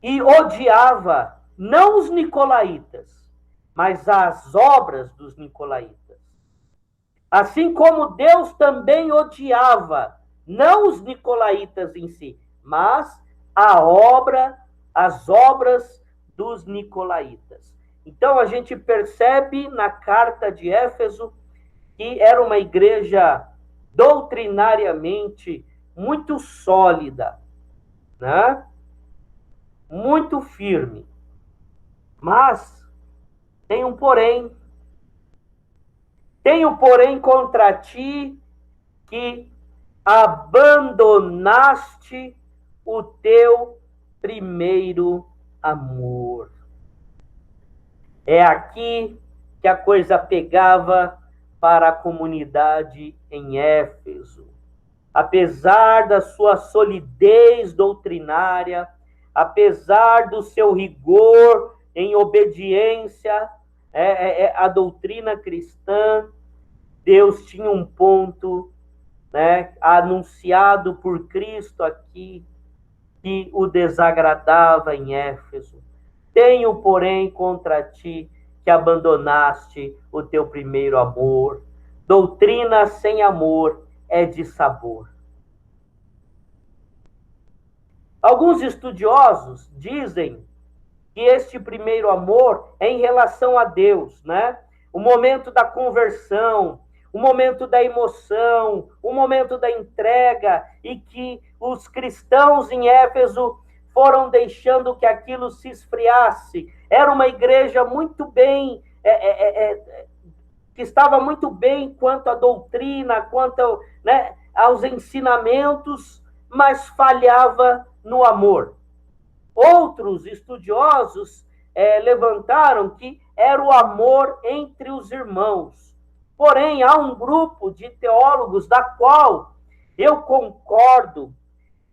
Speaker 1: e odiava não os nicolaítas, mas as obras dos nicolaítas. Assim como Deus também odiava não os nicolaítas em si, mas as obras dos nicolaítas. Então, a gente percebe na carta de Éfeso que era uma igreja doutrinariamente muito sólida, né? Muito firme. Mas tenho porém contra ti que abandonaste o teu primeiro amor. É aqui que a coisa pegava para a comunidade em Éfeso. Apesar da sua solidez doutrinária, apesar do seu rigor em obediência a doutrina cristã, Deus tinha um ponto, né, anunciado por Cristo aqui, que o desagradava em Éfeso. Tenho, porém, contra ti que abandonaste o teu primeiro amor. Doutrina sem amor é de sabor. Alguns estudiosos dizem que este primeiro amor é em relação a Deus, né? O momento da conversão, o momento da emoção, o momento da entrega, e que os cristãos em Éfeso foram deixando que aquilo se esfriasse. Era uma igreja muito bem, que estava muito bem quanto à doutrina, quanto, né, aos ensinamentos, mas falhava no amor. Outros estudiosos levantaram que era o amor entre os irmãos. Porém, há um grupo de teólogos da qual eu concordo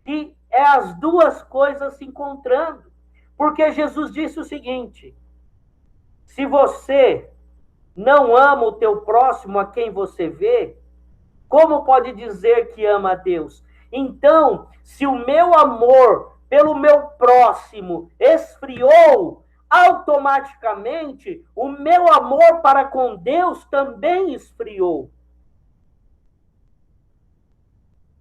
Speaker 1: que é as duas coisas se encontrando. Porque Jesus disse o seguinte: se você não ama o teu próximo a quem você vê, como pode dizer que ama a Deus? Então, se o meu amor pelo meu próximo esfriou, automaticamente o meu amor para com Deus também esfriou.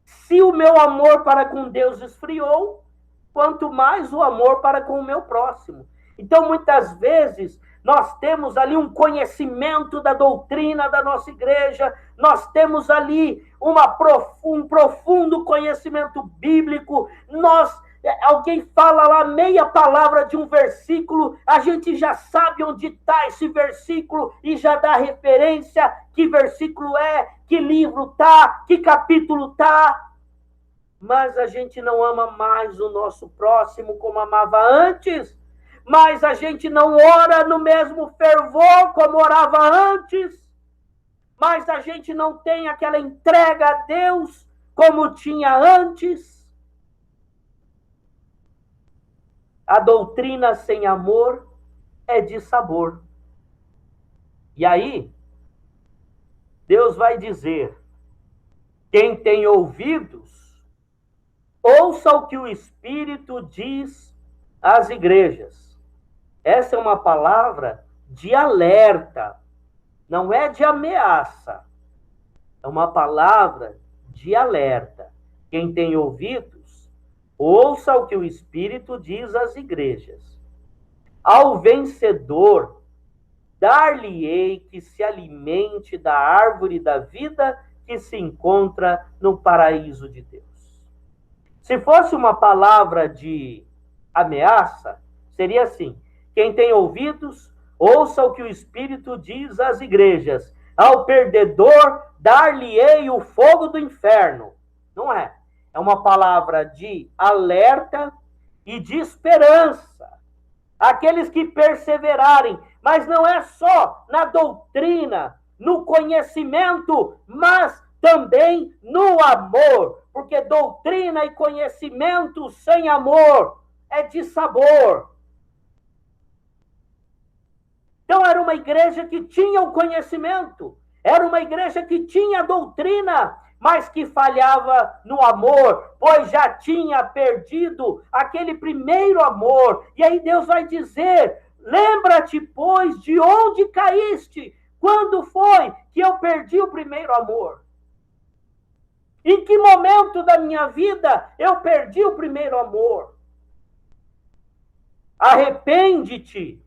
Speaker 1: Se o meu amor para com Deus esfriou, quanto mais o amor para com o meu próximo. Então, muitas vezes, nós temos ali um conhecimento da doutrina da nossa igreja, nós temos ali um profundo conhecimento bíblico, alguém fala lá meia palavra de um versículo, a gente já sabe onde está esse versículo e já dá referência, que versículo é, que livro está, que capítulo está, mas a gente não ama mais o nosso próximo como amava antes, mas a gente não ora no mesmo fervor como orava antes, mas a gente não tem aquela entrega a Deus como tinha antes. A doutrina sem amor é de sabor. E aí, Deus vai dizer: quem tem ouvidos, ouça o que o Espírito diz às igrejas. Essa é uma palavra de alerta, não é de ameaça. É uma palavra de alerta. Quem tem ouvidos, ouça o que o Espírito diz às igrejas. Ao vencedor, dar-lhe-ei que se alimente da árvore da vida que se encontra no paraíso de Deus. Se fosse uma palavra de ameaça, seria assim: quem tem ouvidos, ouça o que o Espírito diz às igrejas. Ao perdedor, dar-lhe-ei o fogo do inferno. Não é. É uma palavra de alerta e de esperança. Aqueles que perseverarem, mas não é só na doutrina, no conhecimento, mas também no amor. Porque doutrina e conhecimento sem amor é de sabor. Então, era uma igreja que tinha o conhecimento, era uma igreja que tinha a doutrina, mas que falhava no amor, pois já tinha perdido aquele primeiro amor. E aí Deus vai dizer: lembra-te, pois, de onde caíste, quando foi que eu perdi o primeiro amor? Em que momento da minha vida eu perdi o primeiro amor? Arrepende-te.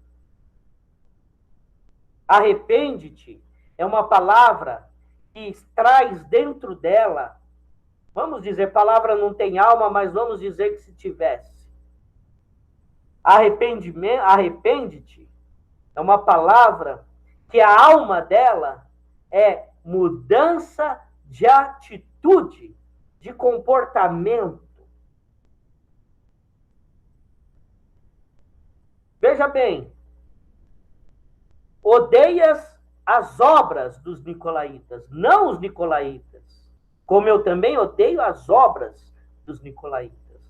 Speaker 1: Arrepende-te é uma palavra que traz dentro dela, vamos dizer, palavra não tem alma, mas vamos dizer que se tivesse. Arrepende-te é uma palavra que a alma dela é mudança de atitude, de comportamento. Veja bem, odeias as obras dos nicolaítas, não os nicolaítas, como eu também odeio as obras dos nicolaítas,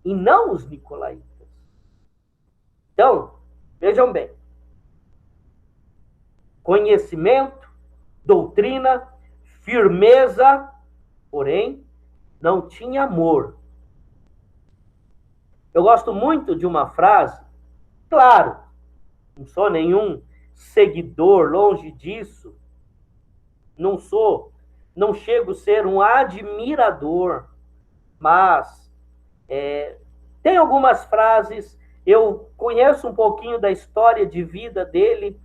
Speaker 1: e não os nicolaítas. Então, vejam bem, conhecimento, doutrina, firmeza, porém, não tinha amor. Eu gosto muito de uma frase, claro, não sou nenhum seguidor, longe disso, não chego a ser um admirador, mas tem algumas frases, eu conheço um pouquinho da história de vida dele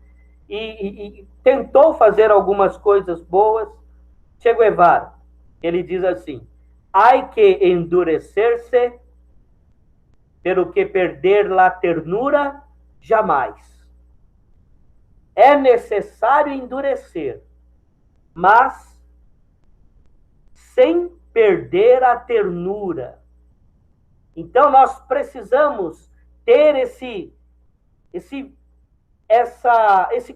Speaker 1: e tentou fazer algumas coisas boas. Che Guevara, ele diz assim: hay que endurecer-se, pero que perder la ternura jamais. É necessário endurecer, mas sem perder a ternura. Então, nós precisamos ter esse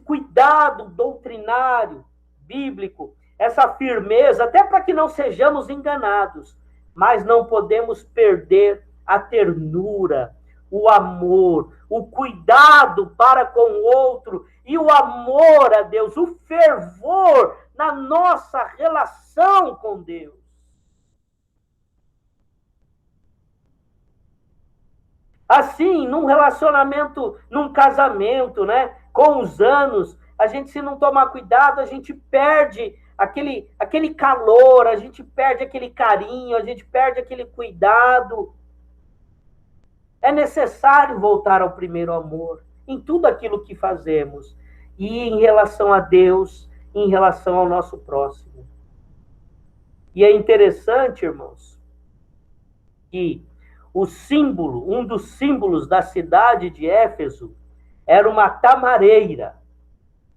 Speaker 1: cuidado doutrinário, bíblico, essa firmeza, até para que não sejamos enganados, mas não podemos perder a ternura, o amor, o cuidado para com o outro e o amor a Deus, o fervor na nossa relação com Deus. Assim, num relacionamento, num casamento, né? Com os anos, a gente, se não tomar cuidado, a gente perde aquele calor, a gente perde aquele carinho, a gente perde aquele cuidado. É necessário voltar ao primeiro amor em tudo aquilo que fazemos e em relação a Deus, em relação ao nosso próximo. E é interessante, irmãos, que o símbolo, um dos símbolos da cidade de Éfeso, era uma tamareira,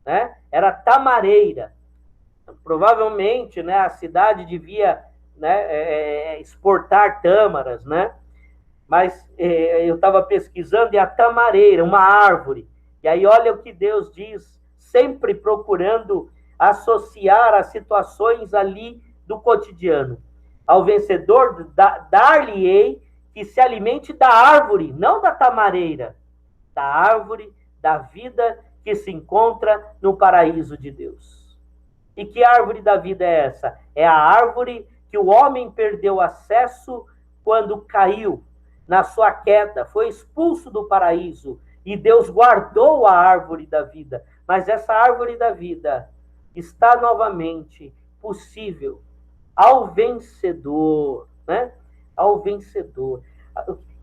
Speaker 1: né? Era tamareira. Provavelmente, né, a cidade devia, né, exportar tâmaras, né? Mas eu estava pesquisando, e a tamareira, uma árvore. E aí olha o que Deus diz, sempre procurando associar as situações ali do cotidiano. Ao vencedor dar-lhe-ei que se alimente da árvore, não da tamareira, da árvore da vida que se encontra no paraíso de Deus. E que árvore da vida é essa? É a árvore que o homem perdeu acesso quando caiu na sua queda, foi expulso do paraíso, e Deus guardou a árvore da vida. Mas essa árvore da vida está novamente possível ao vencedor, né? Ao vencedor.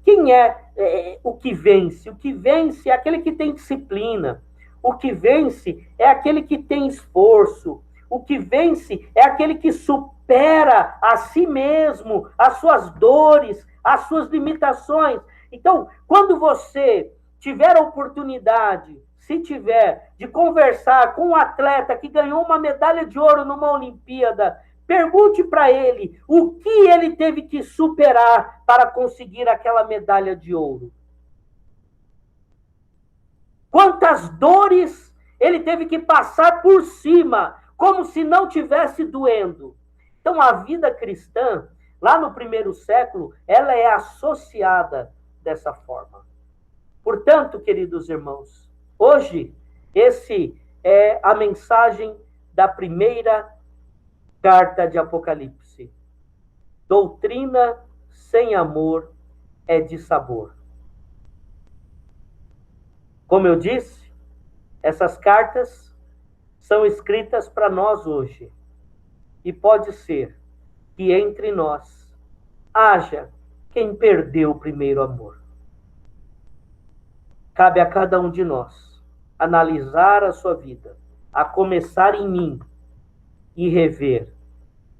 Speaker 1: Quem é o que vence? O que vence é aquele que tem disciplina. O que vence é aquele que tem esforço. O que vence é aquele que supera a si mesmo, as suas dores, as suas limitações. Então, quando você tiver a oportunidade, se tiver, de conversar com um atleta que ganhou uma medalha de ouro numa Olimpíada, pergunte para ele o que ele teve que superar para conseguir aquela medalha de ouro. Quantas dores ele teve que passar por cima, como se não tivesse doendo. Então, a vida cristã, lá no primeiro século, ela é associada dessa forma. Portanto, queridos irmãos, hoje, esse é a mensagem da primeira carta de Apocalipse. Doutrina sem amor é dissabor. Como eu disse, essas cartas são escritas para nós hoje. E pode ser que entre nós haja quem perdeu o primeiro amor. Cabe a cada um de nós analisar a sua vida, a começar em mim, e rever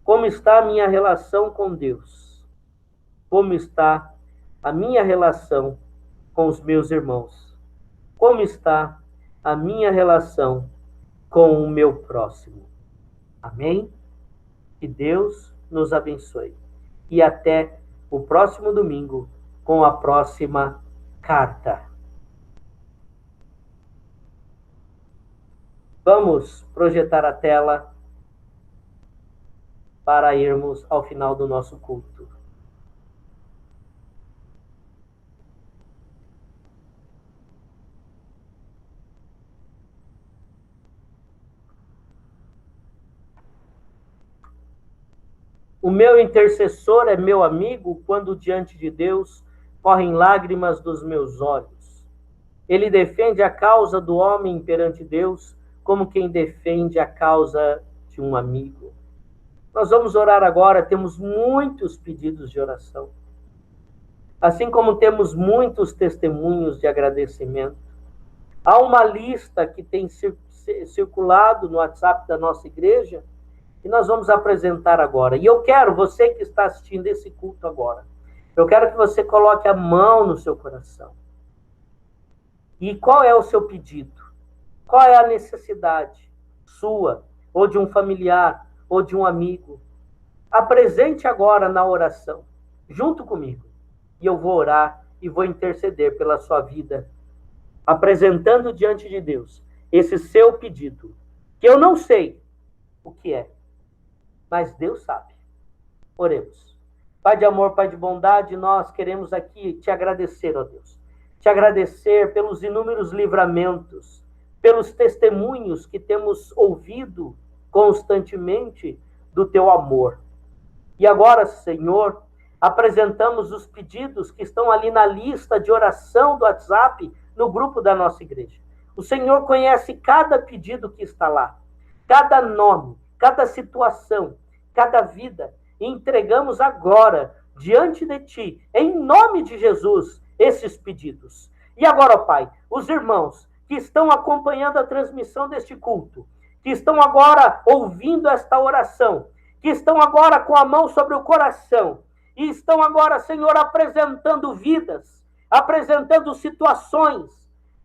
Speaker 1: como está a minha relação com Deus, como está a minha relação com os meus irmãos, como está a minha relação com o meu próximo. Amém? Que Deus nos abençoe. E até o próximo domingo com a próxima carta. Vamos projetar a tela para irmos ao final do nosso culto. O meu intercessor é meu amigo quando diante de Deus correm lágrimas dos meus olhos. Ele defende a causa do homem perante Deus como quem defende a causa de um amigo. Nós vamos orar agora, temos muitos pedidos de oração. Assim como temos muitos testemunhos de agradecimento. Há uma lista que tem circulado no WhatsApp da nossa igreja e nós vamos apresentar agora. E eu quero, você que está assistindo esse culto agora, eu quero que você coloque a mão no seu coração. E qual é o seu pedido? Qual é a necessidade sua, ou de um familiar, ou de um amigo? Apresente agora na oração, junto comigo. E eu vou orar e vou interceder pela sua vida, apresentando diante de Deus esse seu pedido, que eu não sei o que é, mas Deus sabe. Oremos. Pai de amor, Pai de bondade, nós queremos aqui te agradecer, ó Deus. Te agradecer pelos inúmeros livramentos, pelos testemunhos que temos ouvido constantemente do teu amor. E agora, Senhor, apresentamos os pedidos que estão ali na lista de oração do WhatsApp, no grupo da nossa igreja. O Senhor conhece cada pedido que está lá, cada nome, cada situação, cada vida. E entregamos agora, diante de Ti, em nome de Jesus, esses pedidos. E agora, ó Pai, os irmãos que estão acompanhando a transmissão deste culto, que estão agora ouvindo esta oração, que estão agora com a mão sobre o coração, e estão agora, Senhor, apresentando vidas, apresentando situações,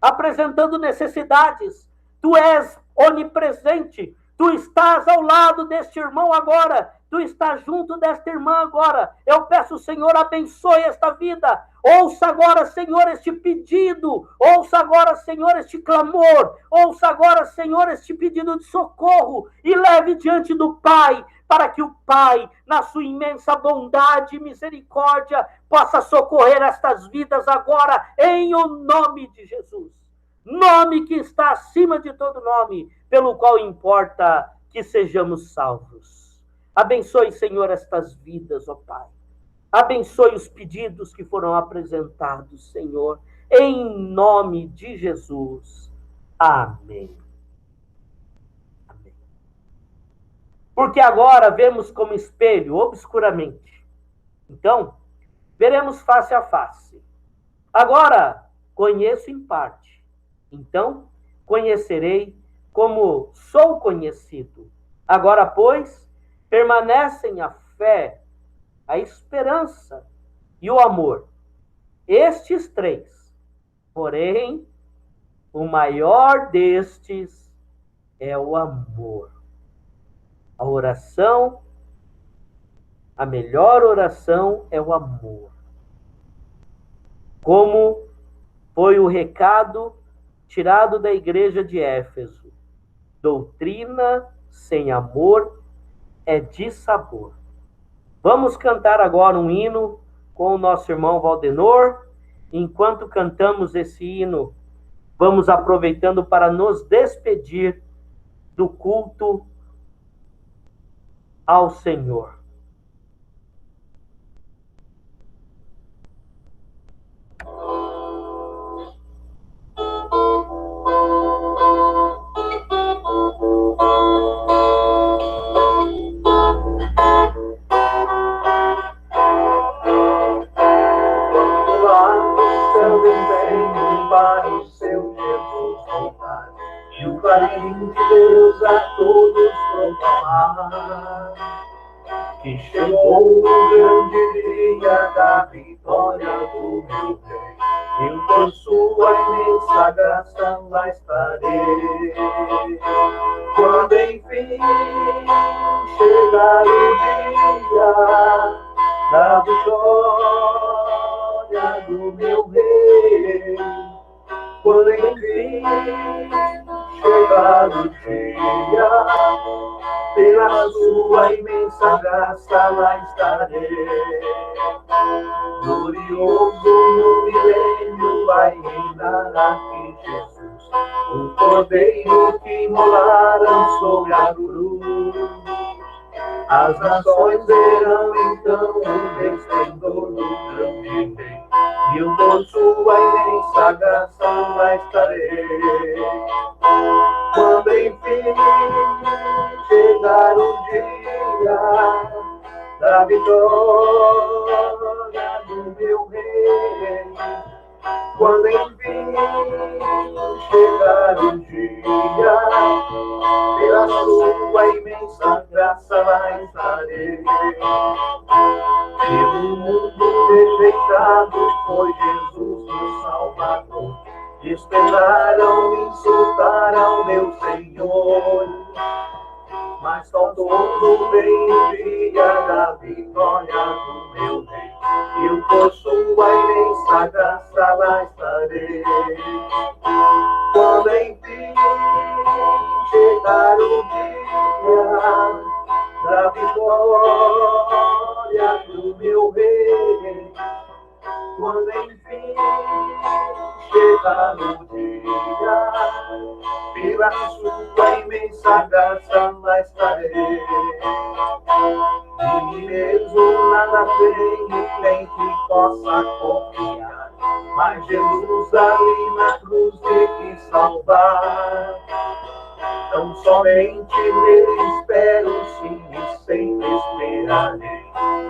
Speaker 1: apresentando necessidades. Tu és onipresente, tu estás ao lado deste irmão agora, tu estás junto desta irmã agora. Eu peço, Senhor, abençoe esta vida. Ouça agora, Senhor, este pedido. Ouça agora, Senhor, este clamor. Ouça agora, Senhor, este pedido de socorro. E leve diante do Pai, para que o Pai, na sua imensa bondade e misericórdia, possa socorrer estas vidas agora, em o nome de Jesus. Nome que está acima de todo nome, pelo qual importa que sejamos salvos. Abençoe, Senhor, estas vidas, ó Pai. Abençoe os pedidos que foram apresentados, Senhor, em nome de Jesus. Amém. Amém. Porque agora vemos como espelho, obscuramente. Então, veremos face a face. Agora, conheço em parte. Então, conhecerei como sou conhecido. Agora, pois, permanecem a fé, a esperança e o amor. Estes três. Porém, o maior destes é o amor. A oração, a melhor oração é o amor. Como foi o recado tirado da igreja de Éfeso. Doutrina sem amor é dissabor. Vamos cantar agora um hino com o nosso irmão Valdenor. Enquanto cantamos esse hino, vamos aproveitando para nos despedir do culto ao Senhor.
Speaker 2: Deus a todos proclamar que chegou o grande dia da vitória do meu rei. Eu por sua imensa graça lá estarei. Quando enfim chegar o dia da vitória do meu rei, quando enfim chegar o dia, pela sua imensa graça lá estarei. Glorioso no milênio vai reinar aqui Jesus, o Cordeiro que molaram sobre a cruz. As nações verão então o esplendor do grande Rei, e eu por sua imensa graça lá estarei. Quando enfim chegar o dia da vitória do meu Rei, quando enfim chegar o dia, pela sua imensa graça lá estarei. Pelo mundo rejeitado foi Jesus meu Salvador, desprezaram, insultaram meu Senhor, mas faltou bem o dia da vitória do meu Rei, e eu por sua imensa graça lá estarei. Quando enfim chegar o dia da vitória do meu Rei, quando enfim chegar o dia, pela sua imensa graça lá estarei. E mesmo nada tem que possa confiar, mas Jesus ali na cruz me quis salvar. Tão somente nele espero, sim, e sempre esperarei,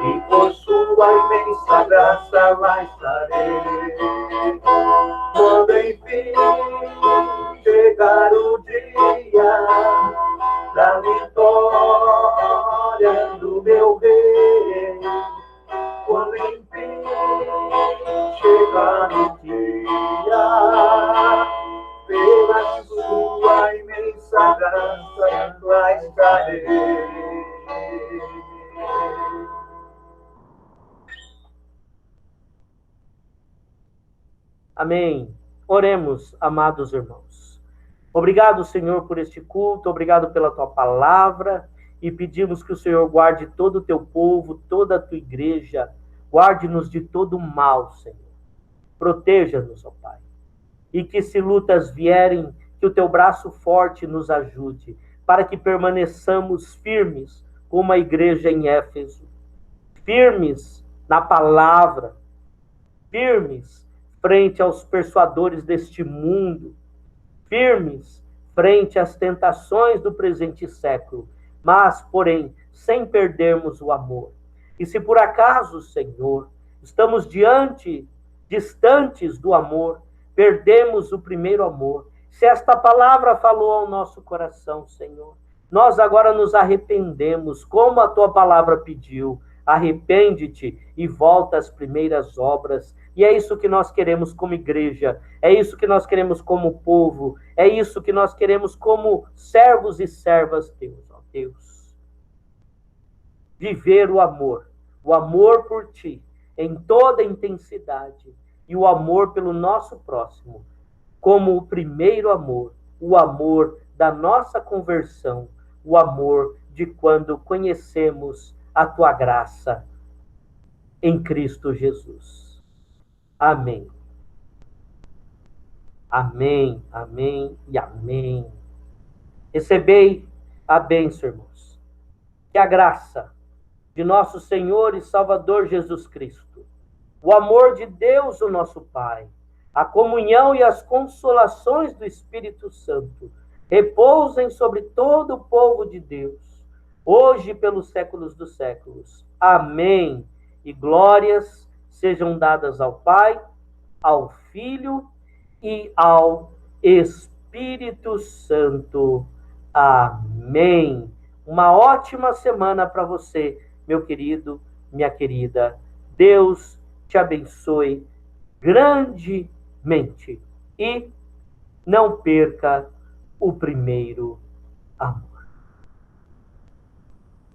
Speaker 2: e por sua imensa graça lá estarei. Quando enfim chegar o dia da vitória do meu Rei, quando enfim chegar o dia, pela sua imensa graça lá estarei.
Speaker 1: Amém. Oremos, amados irmãos. Obrigado, Senhor, por este culto, obrigado pela tua palavra, e pedimos que o Senhor guarde todo o teu povo, toda a tua igreja, guarde-nos de todo o mal, Senhor. Proteja-nos, ó Pai. E que se lutas vierem, que o teu braço forte nos ajude, para que permaneçamos firmes como a igreja em Éfeso, firmes na palavra, firmes frente aos persuadores deste mundo, firmes frente às tentações do presente século, mas, porém, sem perdermos o amor. E se por acaso, Senhor, estamos distantes do amor, perdemos o primeiro amor, se esta palavra falou ao nosso coração, Senhor, nós agora nos arrependemos, como a tua palavra pediu. Arrepende-te e volta às primeiras obras. E é isso que nós queremos como igreja, é isso que nós queremos como povo, é isso que nós queremos como servos e servas teus, ó Deus. Viver o amor por ti, em toda a intensidade, e o amor pelo nosso próximo, como o primeiro amor, o amor da nossa conversão, o amor de quando conhecemos a tua graça em Cristo Jesus. Amém. Amém, amém e amém. Recebei a bênção, irmãos. Que a graça de nosso Senhor e Salvador Jesus Cristo, o amor de Deus, o nosso Pai, a comunhão e as consolações do Espírito Santo repousem sobre todo o povo de Deus, hoje e pelos séculos dos séculos. Amém. E glórias sejam dadas ao Pai, ao Filho e ao Espírito Santo. Amém. Uma ótima semana para você, meu querido, minha querida. Deus te abençoe grandemente. E não perca o primeiro amor.